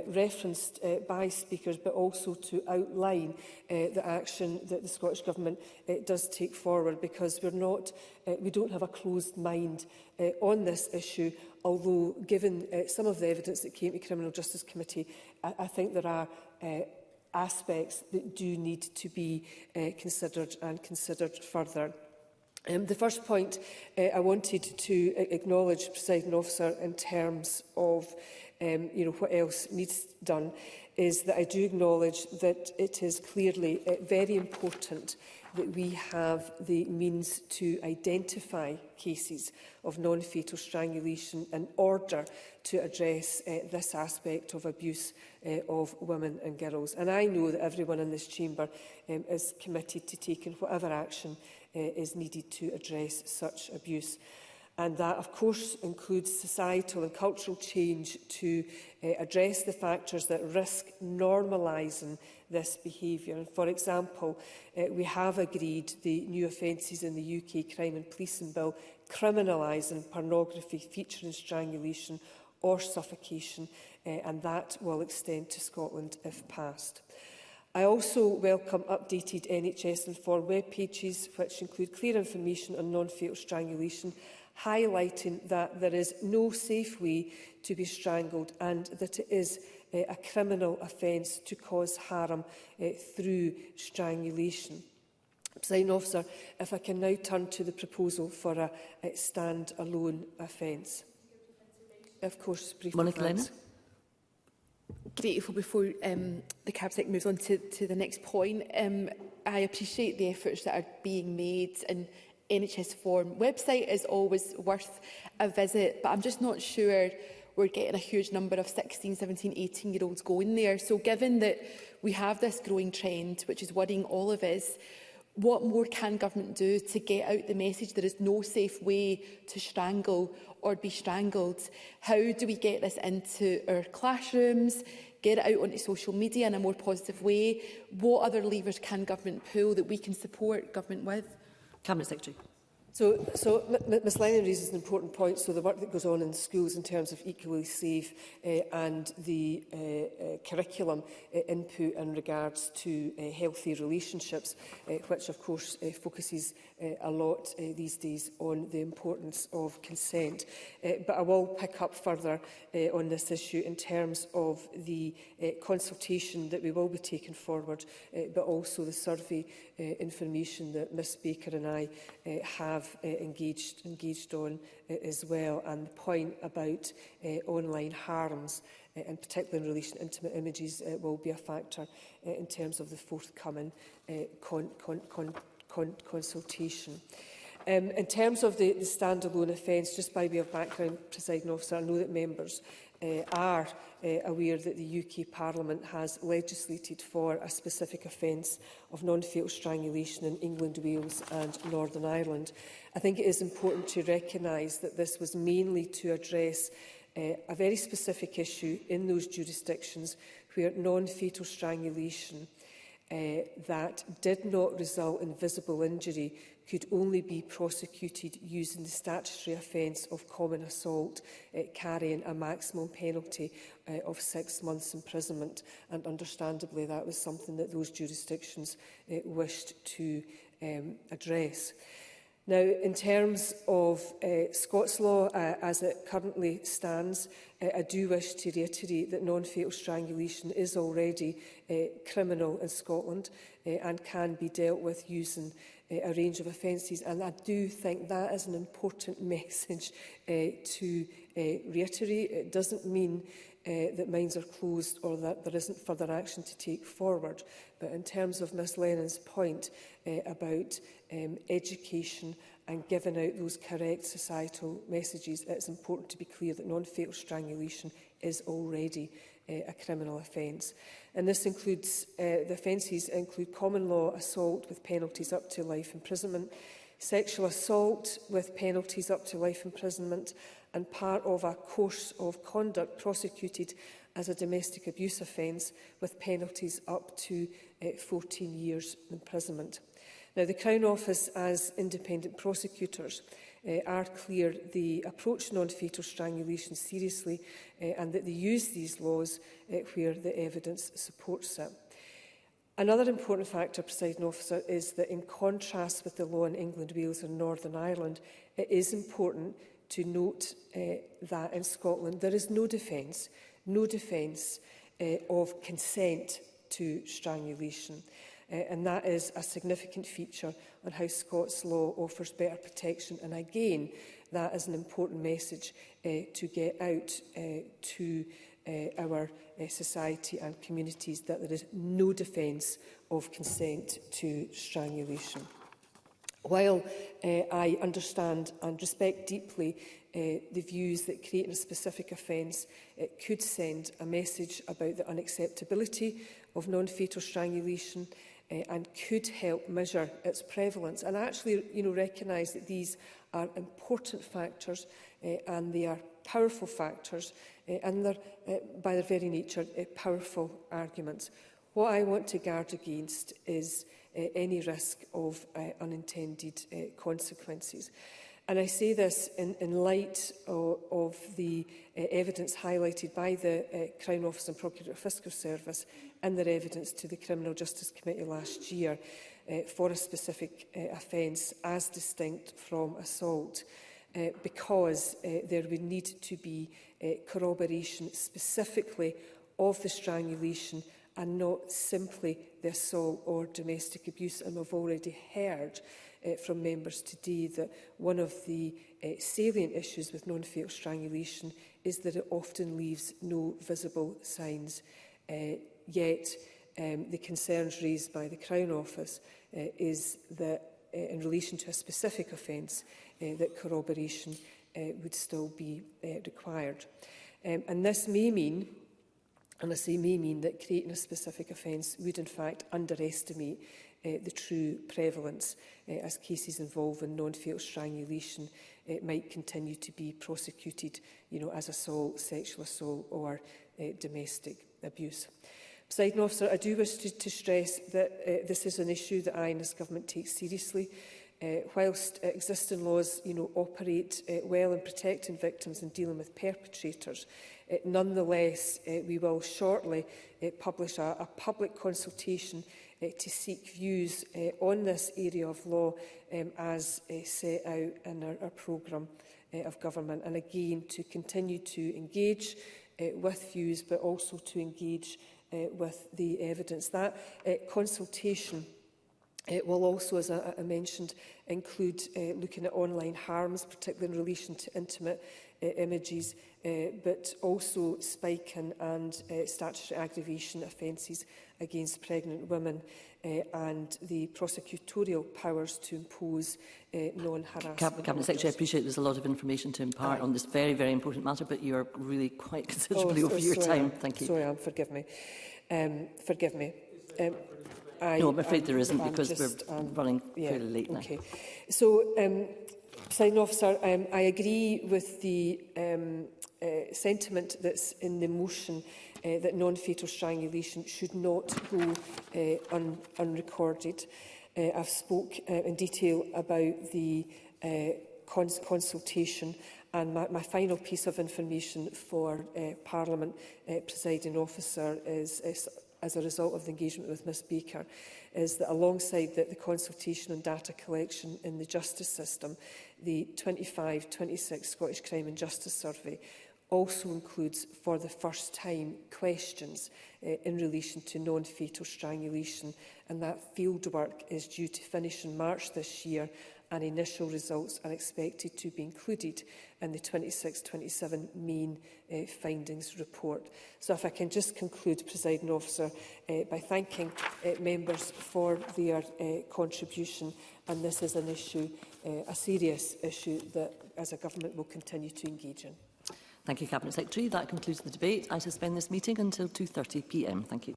referenced by speakers, but also to outline the action that the Scottish Government does take forward, because we don't have a closed mind on this issue, although given some of the evidence that came to the Criminal Justice Committee, I think there are aspects that do need to be considered and considered further. The first point I wanted to acknowledge, Presiding Officer, in terms of what else needs done, is that I do acknowledge that it is clearly very important that we have the means to identify cases of non-fatal strangulation in order to address this aspect of abuse of women and girls. And I know that everyone in this chamber is committed to taking whatever action is needed to address such abuse. And that, of course, includes societal and cultural change to address the factors that risk normalising this behaviour. For example, we have agreed the new offences in the UK Crime and Policing Bill criminalising pornography featuring strangulation or suffocation, and that will extend to Scotland if passed. I also welcome updated NHS Inform web pages which include clear information on non-fatal strangulation, highlighting that there is no safe way to be strangled and that it is a criminal offence to cause harm through strangulation. Presiding Officer, if I can now turn to the proposal for a stand-alone offence. Of course, briefly. Grateful before the Cabinet moves on to the next point. I appreciate the efforts that are being made, and NHS Form website is always worth a visit, but I'm just not sure we're getting a huge number of 16, 17, 18-year-olds going there. So given that we have this growing trend, which is worrying all of us, what more can government do to get out the message there is no safe way to strangle or be strangled? How do we get this into our classrooms, get it out onto social media in a more positive way? What other levers can government pull that we can support government with? Cabinet Secretary. Ms Lennon raises an important point. So the work that goes on in schools in terms of equally safe and the curriculum input in regards to healthy relationships, which of course focuses a lot these days on the importance of consent. But I will pick up further on this issue in terms of the consultation that we will be taking forward, but also the survey information that Ms Baker and I have engaged on as well, and the point about online harms, and particularly in relation to intimate images, will be a factor in terms of the forthcoming consultation. In terms of the standalone offence, just by way of background, Presiding Officer, I know that members are aware that the UK Parliament has legislated for a specific offence of non-fatal strangulation in England, Wales and Northern Ireland. I think it is important to recognise that this was mainly to address a very specific issue in those jurisdictions where non-fatal strangulation that did not result in visible injury could only be prosecuted using the statutory offence of common assault, carrying a maximum penalty of 6 months imprisonment. And understandably, that was something that those jurisdictions wished to address. Now, in terms of Scots law, as it currently stands, I do wish to reiterate that non-fatal strangulation is already criminal in Scotland and can be dealt with using a range of offences. And I do think that is an important message to reiterate. It doesn't mean that minds are closed or that there isn't further action to take forward. But in terms of Ms Lennon's point about education and giving out those correct societal messages, it's important to be clear that non-fatal strangulation is already a criminal offence. And this includes, the offences include common law assault with penalties up to life imprisonment, sexual assault with penalties up to life imprisonment, and part of a course of conduct prosecuted as a domestic abuse offence with penalties up to 14 years imprisonment. Now, the Crown Office, as independent prosecutors, are clear they approach non-fatal strangulation seriously and that they use these laws where the evidence supports it. Another important factor, Presiding Officer, is that in contrast with the law in England, Wales and Northern Ireland, it is important to note that in Scotland there is no defence of consent to strangulation. And that is a significant feature on how Scots law offers better protection. And again, that is an important message to get out to our society and communities, that there is no defence of consent to strangulation. While I understand and respect deeply the views that creating a specific offence could send a message about the unacceptability of non-fatal strangulation, and could help measure its prevalence, and actually recognise that these are important factors and they are powerful factors and they're, by their very nature, powerful arguments. What I want to guard against is any risk of unintended consequences. And I say this in light of the evidence highlighted by the Crown Office and Procurator Fiscal Service and their evidence to the Criminal Justice Committee last year for a specific offence as distinct from assault, because there would need to be corroboration specifically of the strangulation and not simply the assault or domestic abuse. And we've already heard from members today that one of the salient issues with non-fatal strangulation is that it often leaves no visible signs. Yet the concerns raised by the Crown Office is that in relation to a specific offence that corroboration would still be required. And this may mean, and I say may mean, that creating a specific offence would in fact underestimate the true prevalence, as cases involving non-fatal strangulation might continue to be prosecuted as assault, sexual assault or domestic abuse. Presiding Officer, I do wish to stress that this is an issue that I and this Government take seriously. Whilst existing laws operate well in protecting victims and dealing with perpetrators, nonetheless, we will shortly publish a public consultation to seek views on this area of law as set out in our programme of government, and again to continue to engage with views, but also to engage with the evidence. That consultation will also, as I mentioned, include looking at online harms, particularly in relation to intimate images, but also spiking and statutory aggravation offences against pregnant women and the prosecutorial powers to impose non-harassment. Cabinet Secretary, I appreciate there's a lot of information to impart on this very, very important matter, but you are really quite considerably over your time. Thank you. Sorry, forgive me. Forgive me. No, I'm afraid there isn't, because we're running fairly late now. Okay. So, Presiding Officer, I agree with the sentiment that's in the motion that non-fatal strangulation should not go unrecorded. I've spoke in detail about the consultation, and my final piece of information for Parliament, Presiding Officer, is as a result of the engagement with Ms Baker, is that alongside the consultation on data collection in the justice system, the 25-26 Scottish Crime and Justice Survey also includes, for the first time, questions in relation to non-fatal strangulation, and that fieldwork is due to finish in March this year, and initial results are expected to be included in the 26-27 main findings report. So if I can just conclude, Presiding Officer, by thanking members for their contribution, and this is an issue, a serious issue that as a government will continue to engage in. Thank you, Cabinet Secretary. That concludes the debate. I suspend this meeting until 2:30 p.m. Thank you.